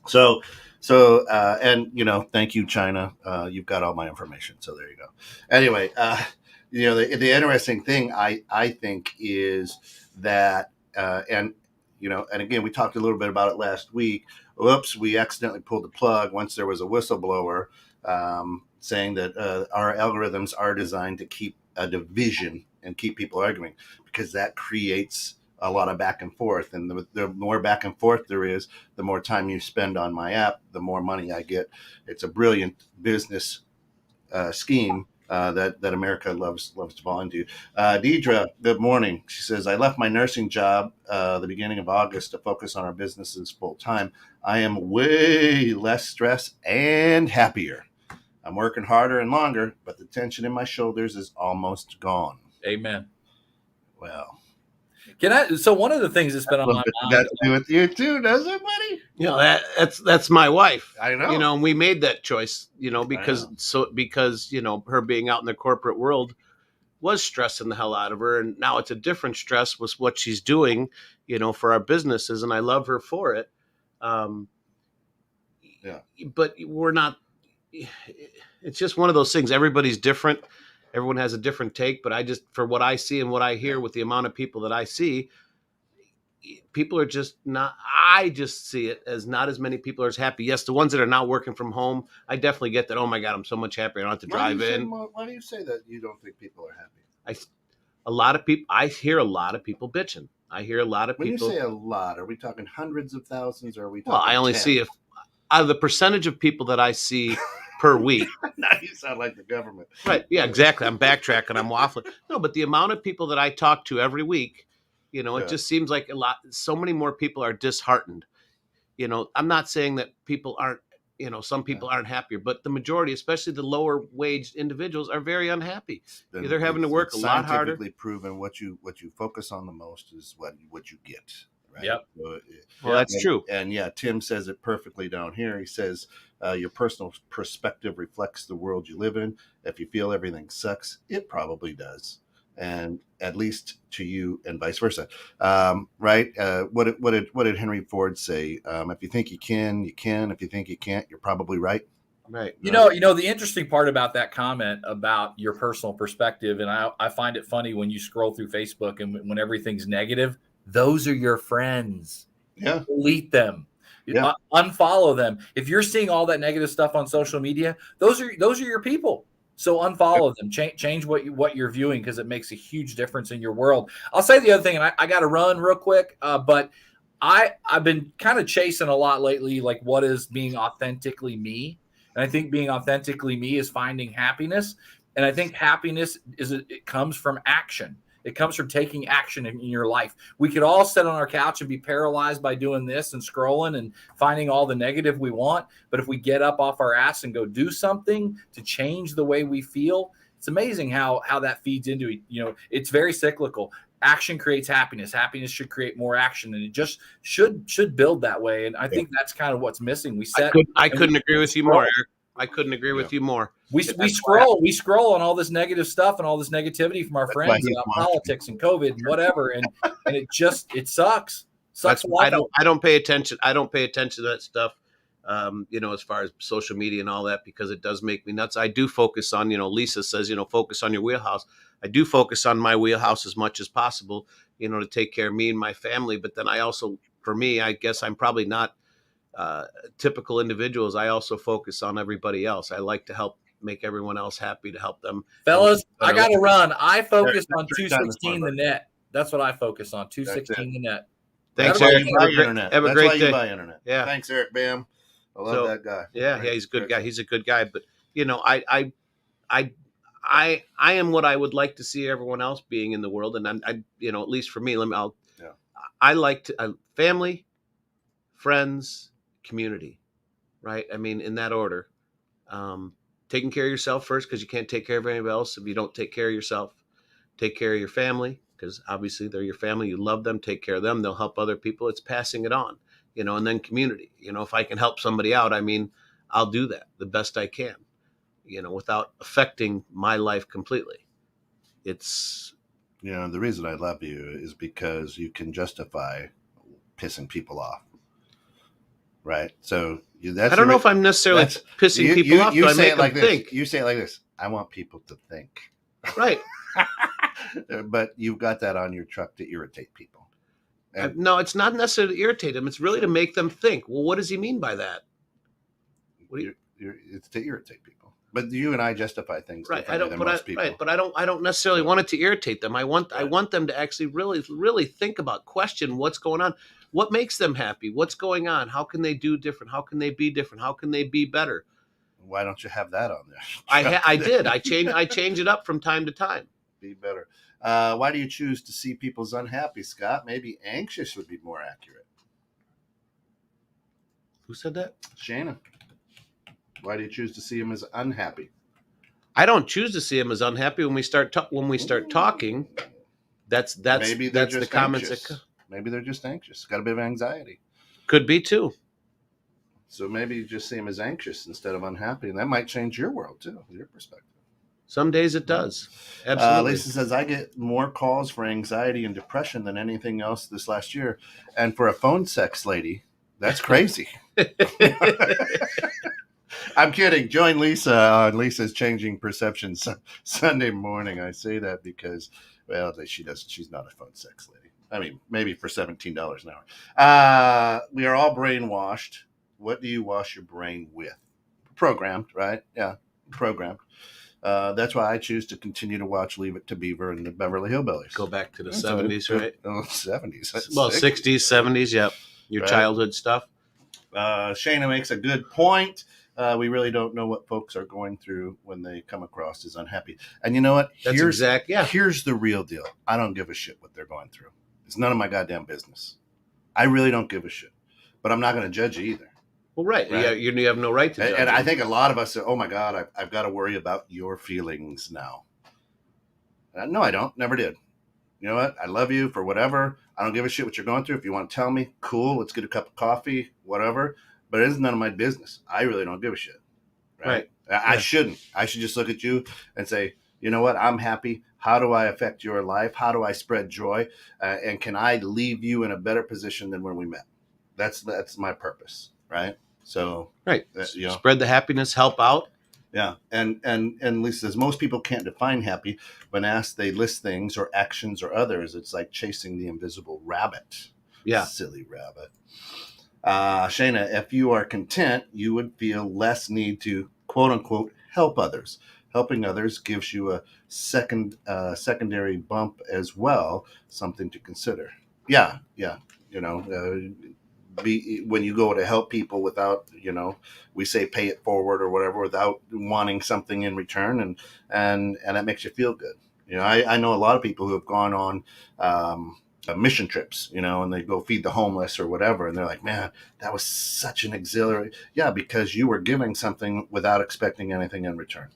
So, and thank you, China. You've got all my information. So there you go. Anyway, the interesting thing I think is that, and again, we talked a little bit about it last week. Oops, we accidentally pulled the plug once there was a whistleblower saying that our algorithms are designed to keep a division and keep people arguing, because that creates a lot of back and forth. And the more back and forth there is, the more time you spend on my app, the more money I get. It's a brilliant business scheme that America loves to fall into. Deidre, good morning. She says, I left my nursing job the beginning of August to focus on our businesses full time. I am way less stressed and happier. I'm working harder and longer, but the tension in my shoulders is almost gone. Amen. Well, so one of the things that's been on my mind got to do with you too, doesn't it, buddy? That's my wife. I know. And we made that choice, because her being out in the corporate world was stressing the hell out of her, and now it's a different stress with what she's doing, for our businesses, and I love her for it. But we're not. It's just one of those things. Everybody's different. Everyone has a different take, but for what I see and what I hear with the amount of people that I see, people are just not, I just see it as not as many people are as happy. Yes, the ones that are not working from home, I definitely get that. Oh my God, I'm so much happier. I don't have to drive in. Why do you say that you don't think people are happy? I hear a lot of people bitching. I hear a lot of people. When you say a lot, are we talking hundreds of thousands, or are we talking Well, I only 10? see out of the percentage of people that I see per week. Now you sound like the government. Right. Yeah, exactly. I'm backtracking. I'm waffling. No, but the amount of people that I talk to every week, it just seems like a lot. So many more people are disheartened. I'm not saying that people aren't, some people aren't happier, but the majority, especially the lower waged individuals, are very unhappy. They're having to work a lot harder. Scientifically proven what you focus on the most is what you get. right? Yep. So, Well, that's true. And yeah, Tim says it perfectly down here. He says, your personal perspective reflects the world you live in. If you feel everything sucks, it probably does. And at least to you and vice versa. Right. What did Henry Ford say? If you think you can, you can. If you think you can't, you're probably right. Right. You know, the interesting part about that comment about your personal perspective, and I find it funny when you scroll through Facebook and when everything's negative, those are your friends. Yeah. Delete them. Yeah. Unfollow them. If you're seeing all that negative stuff on social media, those are your people. So unfollow them. Change what you're viewing, because it makes a huge difference in your world. I'll say the other thing, and I got to run real quick, but I've been kind of chasing a lot lately, like what is being authentically me. And I think being authentically me is finding happiness. And I think happiness it comes from action. It comes from taking action in your life. We could all sit on our couch and be paralyzed by doing this and scrolling and finding all the negative we want. But if we get up off our ass and go do something to change the way we feel, it's amazing how that feeds into it. You know, it's very cyclical. Action creates happiness. Happiness should create more action, and it just should build that way. And I think that's kind of what's missing. I couldn't agree with you more, Eric. I couldn't agree with you more. We scroll on all this negative stuff and all this negativity from our friends about politics and COVID and whatever, and it sucks. I don't pay attention. I don't pay attention to that stuff. As far as social media and all that, because it does make me nuts. I do focus on, Lisa says, focus on your wheelhouse. I do focus on my wheelhouse as much as possible, to take care of me and my family. But then I also, for me, I guess I'm probably not typical individuals. I also focus on everybody else. I like to help make everyone else happy, to help them. Fellas, I got to run. I focus on 216 the net. That's what I focus on, 216 the net. Thanks, Eric. Have a great day. You buy internet. Yeah. Thanks, Eric Bam. I love that guy. Yeah, he's a good guy. He's a good guy. But I am what I would like to see everyone else being in the world, and at least for me, I like to family, friends, community, right? I mean, in that order. Taking care of yourself first, because you can't take care of anybody else if you don't take care of yourself. Take care of your family, because obviously they're your family. You love them. Take care of them. They'll help other people. It's passing it on. And then community, if I can help somebody out, I mean, I'll do that the best I can, without affecting my life completely. It's, the reason I love you is because you can justify pissing people off. Right. So I don't know if I'm necessarily pissing people off, but I make them think. You say it like this. I want people to think. Right. But you've got that on your truck to irritate people. No, it's not necessarily to irritate them. It's really to make them think. Well, what does he mean by that? It's to irritate people. But you and I justify things differently than most people. Right, but I don't necessarily want it to irritate them. I want them to actually really, really think about, question what's going on. What makes them happy? What's going on? How can they do different? How can they be different? How can they be better? Why don't you have that on there? I did. I change it up from time to time. Be better. Why do you choose to see people's unhappy, Scott? Maybe anxious would be more accurate. Who said that? Shannon. Why do you choose to see him as unhappy? I don't choose to see him as unhappy. When we start talking, that's the comments that. Maybe they're just anxious. Got a bit of anxiety. Could be too. So maybe you just see them as anxious instead of unhappy, and that might change your world too, your perspective. Some days it does. Absolutely. Lisa says, I get more calls for anxiety and depression than anything else this last year. And for a phone sex lady, that's crazy. I'm kidding. Join Lisa on Lisa's Changing Perceptions Sunday morning. I say that because, well, she's not a phone sex lady. I mean, maybe for $17 an hour. We are all brainwashed. What do you wash your brain with? Programmed, right? Yeah, programmed. That's why I choose to continue to watch Leave It to Beaver and the Beverly Hillbillies. Go back to the 70s, right? Oh, 70s. Well, 60s, 70s, yep. Your childhood stuff. Shana makes a good point. We really don't know what folks are going through when they come across as unhappy. And you know what? Here's the real deal. I don't give a shit what they're going through. It's none of my goddamn business. I really don't give a shit. But I'm not going to judge you either. Well, right. Yeah, you have no right to judge. And I think a lot of us say, oh, my God, I've got to worry about your feelings now. No, I don't. Never did. You know what? I love you for whatever. I don't give a shit what you're going through. If you want to tell me, cool. Let's get a cup of coffee, whatever. But it is none of my business. I really don't give a shit. Right? I shouldn't. I should just look at you and say, you know what? I'm happy. How do I affect your life? How do I spread joy? And can I leave you in a better position than when we met? That's my purpose, right? So, right. Spread the happiness, help out. Yeah, and Lisa says most people can't define happy. When asked, they list things or actions or others. It's like chasing the invisible rabbit. Yeah, silly rabbit. Shayna, if you are content, you would feel less need to quote unquote help others. Helping others gives you a secondary bump as well, something to consider. Yeah. You know, when you go to help people without, we say pay it forward or whatever, without wanting something in return, and that makes you feel good. I know a lot of people who have gone on mission trips, and they go feed the homeless or whatever, and they're like, man, that was such an exhilarating. Yeah, because you were giving something without expecting anything in return.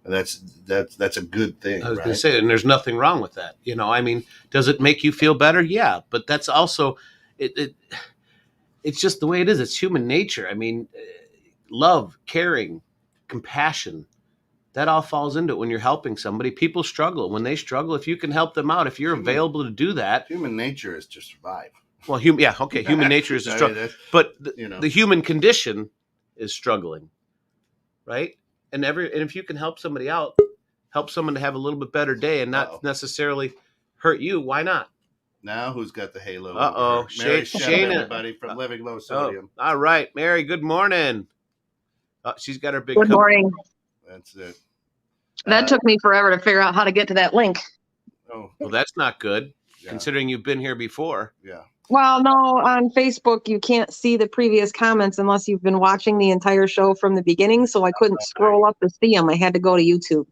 That's a good thing. I was going to say, and there's nothing wrong with that. I mean, does it make you feel better? Yeah, but that's also it's just the way it is. It's human nature. I mean, love, caring, compassion, that all falls into it when you're helping somebody. People struggle. When they struggle, if you can help them out, if you're available to do that. Human nature is to survive. Well, human nature is to struggle. But the human condition is struggling, right? And if you can help somebody out, help someone to have a little bit better day and not necessarily hurt you, why not? Now who's got the halo? Uh-oh. Mary Shayna, everybody from Living Low Sodium. All right, Mary, good morning. She's got her big Good morning. That's it. That took me forever to figure out how to get to that link. Oh, well, that's not good, considering you've been here before. Yeah. Well, no, on Facebook, you can't see the previous comments unless you've been watching the entire show from the beginning. So I couldn't scroll up to see them. I had to go to YouTube.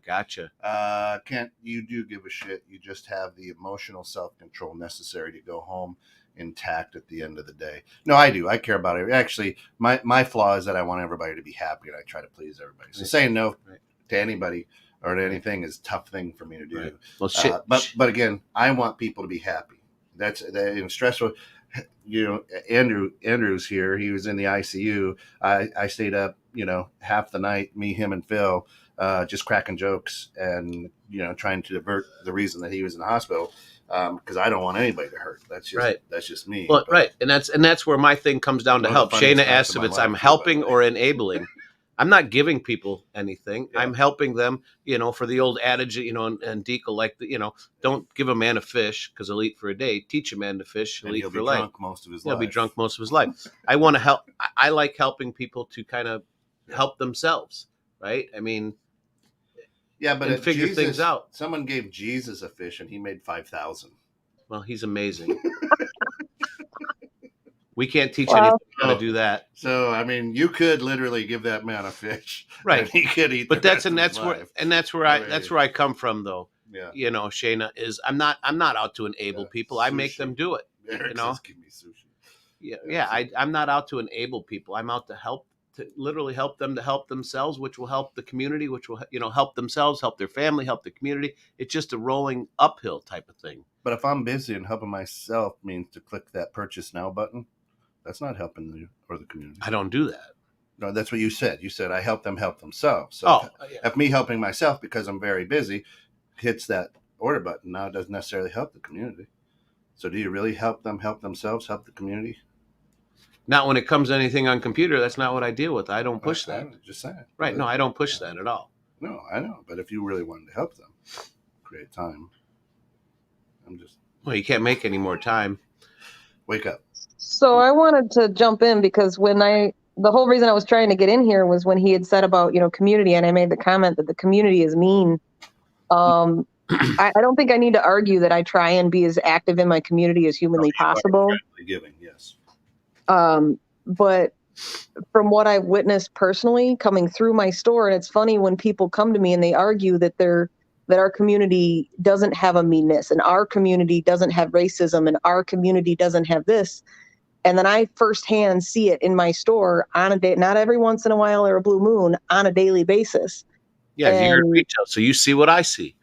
Gotcha. Kent, you do give a shit. You just have the emotional self-control necessary to go home intact at the end of the day. No, I do. I care about it. Actually, my flaw is that I want everybody to be happy, and I try to please everybody. So saying no to anybody or to anything is a tough thing for me to do. Right. Well, but again, I want people to be happy. That's stressful. Andrew's here. He was in the ICU. I stayed up, half the night, me, him, and Phil, just cracking jokes and, trying to divert the reason that he was in the hospital. Because I don't want anybody to hurt. That's just me. Well, right. And that's where my thing comes down to help. Shayna asks if I'm helping or enabling. I'm not giving people anything. Yeah. I'm helping them, for the old adage, and Deke will don't give a man a fish because he'll eat for a day. Teach a man to fish, he'll eat for life. He'll be drunk most of his life. I want to help. I like helping people to kind of help themselves, right? I mean, yeah, but figure things out. Someone gave Jesus a fish and he made 5,000. Well, he's amazing. We can't teach anyone how to do that. So, I mean, you could literally give that man a fish, right? And he could eat. But that's where I come from, though. Yeah. Shayna, is I'm not out to enable people. Sushi. I make them do it. Eric says, give me sushi. Yeah. I'm not out to enable people. I'm out to help. To literally help them to help themselves, which will help the community, which will help themselves, help their family, help the community. It's just a rolling uphill type of thing. But if I'm busy and helping myself means to click that purchase now button, that's not helping you or the community. I don't do that. No, that's what you said. You said I help them help themselves. So if me helping myself because I'm very busy hits that order button, now it doesn't necessarily help the community. So do you really help them help themselves, help the community? Not when it comes to anything on computer. That's not what I deal with. I don't push that. I'm just saying. Right. No, I don't push that at all. No, I know. But if you really wanted to help them, create time. Well, you can't make any more time. Wake up. So I wanted to jump in because the whole reason I was trying to get in here was when he had said about, community, and I made the comment that the community is mean. I don't think I need to argue that I try and be as active in my community as humanly possible. Giving, yes. But from what I've witnessed personally coming through my store, and it's funny when people come to me and they argue that our community doesn't have a meanness and our community doesn't have racism and our community doesn't have this. And then I firsthand see it in my store on a day, not every once in a while or a blue moon, on a daily basis. Yeah, you're in retail, so you see what I see.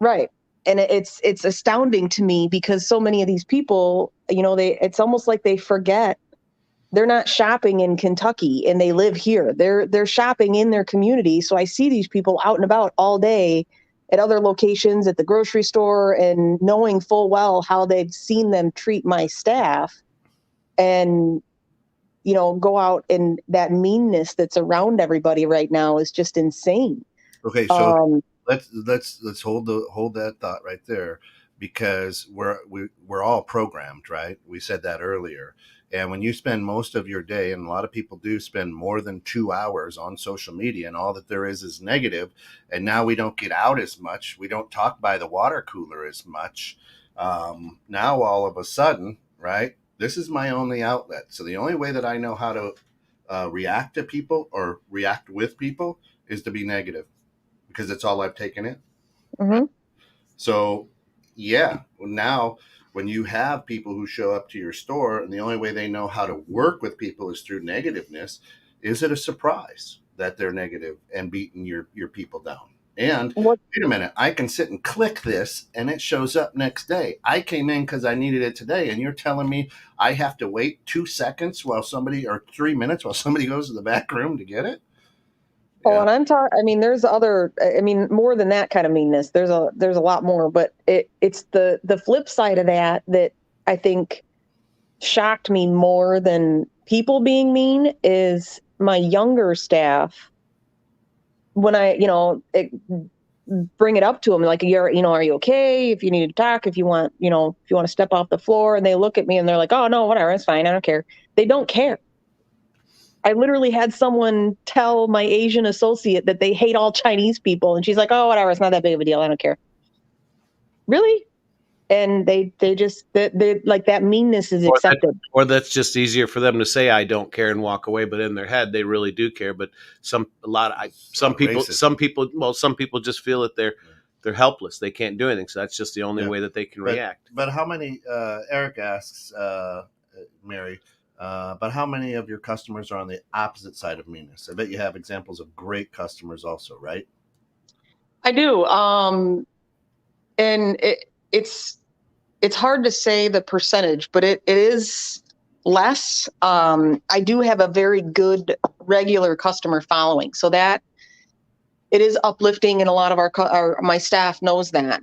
Right. it's astounding to me because so many of these people, it's almost like they forget they're not shopping in Kentucky and they live here. They're shopping in their community. So I see these people out and about all day at other locations, at the grocery store, and knowing full well how they've seen them treat my staff, and go out, and that meanness that's around everybody right now is just insane. Okay, so let's hold that thought right there, because we're all programmed, right? We said that earlier. And when you spend most of your day, and a lot of people do spend more than 2 hours on social media, and all that there is negative, and now we don't get out as much, we don't talk by the water cooler as much. Now all of a sudden, right? This is my only outlet. So the only way that I know how to react to people or react with people is to be negative, because it's all I've taken in. Mm-hmm. So, yeah, now when you have people who show up to your store and the only way they know how to work with people is through negativeness, is it a surprise that they're negative and beating your people down? And wait a minute, I can sit and click this and it shows up next day. I came in because I needed it today, and you're telling me I have to wait 2 seconds or 3 minutes while somebody goes to the back room to get it? Oh, and I'm talking. There's other. More than that kind of meanness. There's a lot more, but it's the flip side of that I think shocked me more than people being mean is my younger staff. When I bring it up to them, like, are you okay? If you need to talk, if you want to step off the floor, and they look at me and they're like, oh no, whatever, it's fine, I don't care. They don't care. I literally had someone tell my Asian associate that they hate all Chinese people, and she's like, oh, whatever, it's not that big of a deal, I don't care. Really? And they just like, that meanness is accepted. Or that's just easier for them to say I don't care and walk away, but in their head they really do care. But some people just feel that they're helpless, they can't do anything, so that's just the only way that they can react. But how many? Eric asks, Mary. But how many of your customers are on the opposite side of meanness? I bet you have examples of great customers also, right? I do. And it's hard to say the percentage, but it is less. I do have a very good regular customer following, so that it is uplifting, and a lot of my staff knows that.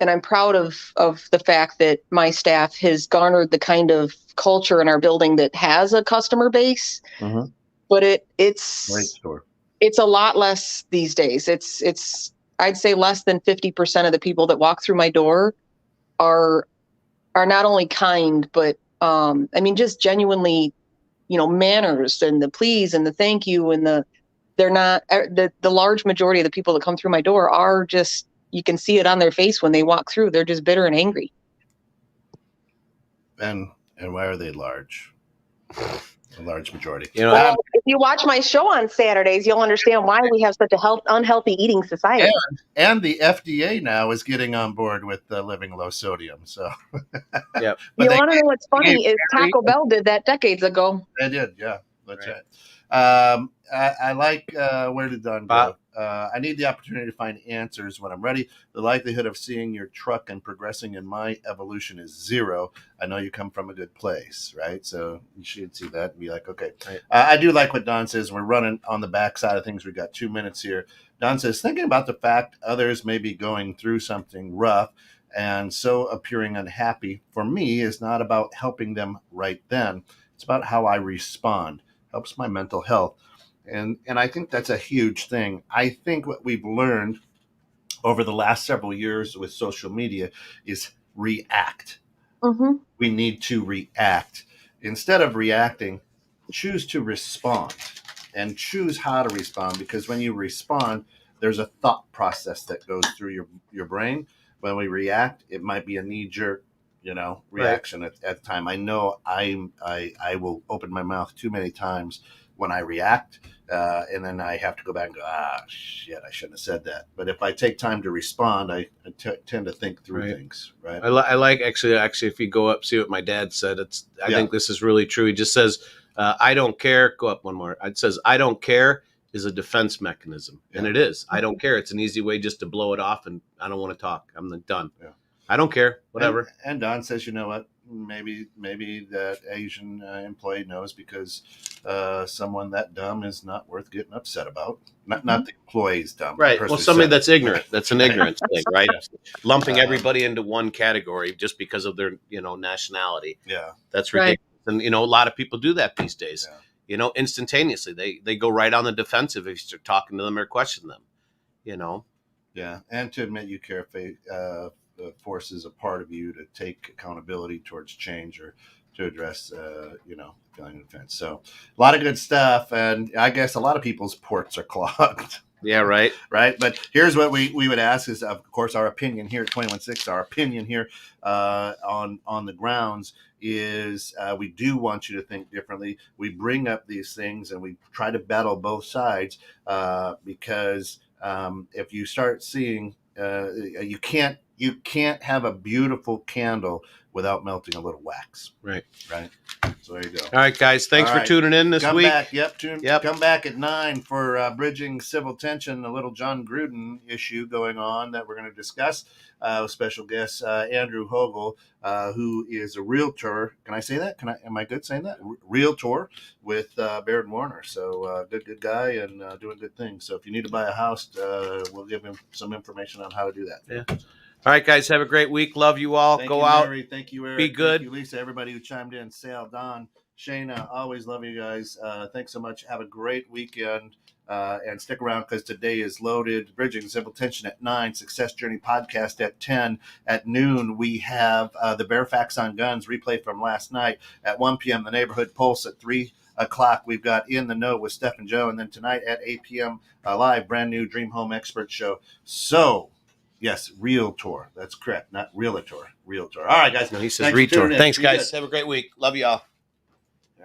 And I'm proud of the fact that my staff has garnered the kind of culture in our building that has a customer base. Mm-hmm. But it's great store. It's a lot less these days. It's I'd say less than 50% of the people that walk through my door are not only kind, but just genuinely, manners, and the please and the thank you, and they're not the large majority of the people that come through my door are just, you can see it on their face when they walk through. They're just bitter and angry. And why are they large? A large majority. If you watch my show on Saturdays, you'll understand why we have such a unhealthy eating society. And the FDA now is getting on board with living low sodium. So, you want to know what's funny is Taco Bell did that decades ago. They did, yeah. That's right. I like where did Don go? I need the opportunity to find answers when I'm ready. The likelihood of seeing your truck and progressing in my evolution is 0. I know you come from a good place, right? So you should see that and be like, okay. Right. I do like what Don says. We're running on the back side of things. We've got 2 minutes here. Don says, thinking about the fact others may be going through something rough and so appearing unhappy, for me, is not about helping them right then. It's about how I respond. Helps my mental health. And I think that's a huge thing. I think what we've learned over the last several years with social media is react. Mm-hmm. We need to react. Instead of reacting, choose to respond, and choose how to respond, because when you respond, there's a thought process that goes through your brain. When we react, it might be a knee-jerk reaction at the time. I know I will open my mouth too many times when I react, and then I have to go back and go, shit, I shouldn't have said that. But if I take time to respond, I tend to think through things, right? I like, actually, if you go up, see what my dad said. I think this is really true. He just says, I don't care. Go up one more. It says, I don't care is a defense mechanism. And Yeah. it is. I don't care. It's an easy way just to blow it off, and I don't want to talk. I'm done. Yeah. I don't care. Whatever. And Don says, you know what? Maybe that Asian employee knows because someone that dumb is not worth getting upset about. Not the employee's dumb. the Right. person Well, who somebody said that's it. ignorant. That's an ignorance thing, right? Lumping Um, everybody into one category just because of their, nationality. Yeah. That's Right. ridiculous. And, a lot of people do that these days. Yeah. Instantaneously. They go right on the defensive if you start talking to them or question them, Yeah. And to admit you care forces a part of you to take accountability towards change or to address, feeling of offense. So a lot of good stuff. And I guess a lot of people's ports are clogged. Yeah, right. Right. But here's what we would ask is, of course, our opinion here at 21.6, our opinion here on the grounds is we do want you to think differently. We bring up these things and we try to battle both sides because if you start seeing you can't have a beautiful candle without melting a little wax. Right. So there you go. All right, guys. Thanks All for right. tuning in this Come week. back. Yep. Come back at 9 for Bridging Civil Tension, a little John Gruden issue going on that we're going to discuss. Special guest Andrew Hogel, who is a realtor. Can I say that? Am I good saying that? Realtor with Baird Warner. So good guy and doing good things. So if you need to buy a house, we'll give him some information on how to do that. Yeah. All right, guys. Have a great week. Love you all. Thank Go you, out. Mary. Thank you, Eric. Be good. Thank you, Lisa. Everybody who chimed in. Sal, Don, Shayna. Always love you guys. Thanks so much. Have a great weekend. And stick around because today is loaded. Bridging Civil Tension at 9. Success Journey podcast at 10. At noon, we have the Bear Facts on Guns replay from last night. At 1 p.m., the Neighborhood Pulse at 3 o'clock. We've got In the Know with Steph and Joe. And then tonight at 8 p.m., live, brand new Dream Home Expert Show. So, yes, Realtor. That's correct. Not Realtor. Realtor. All right, guys. No, he says Thanks for tuning retort. in. Thanks, Be guys. good. Have a great week. Love you all.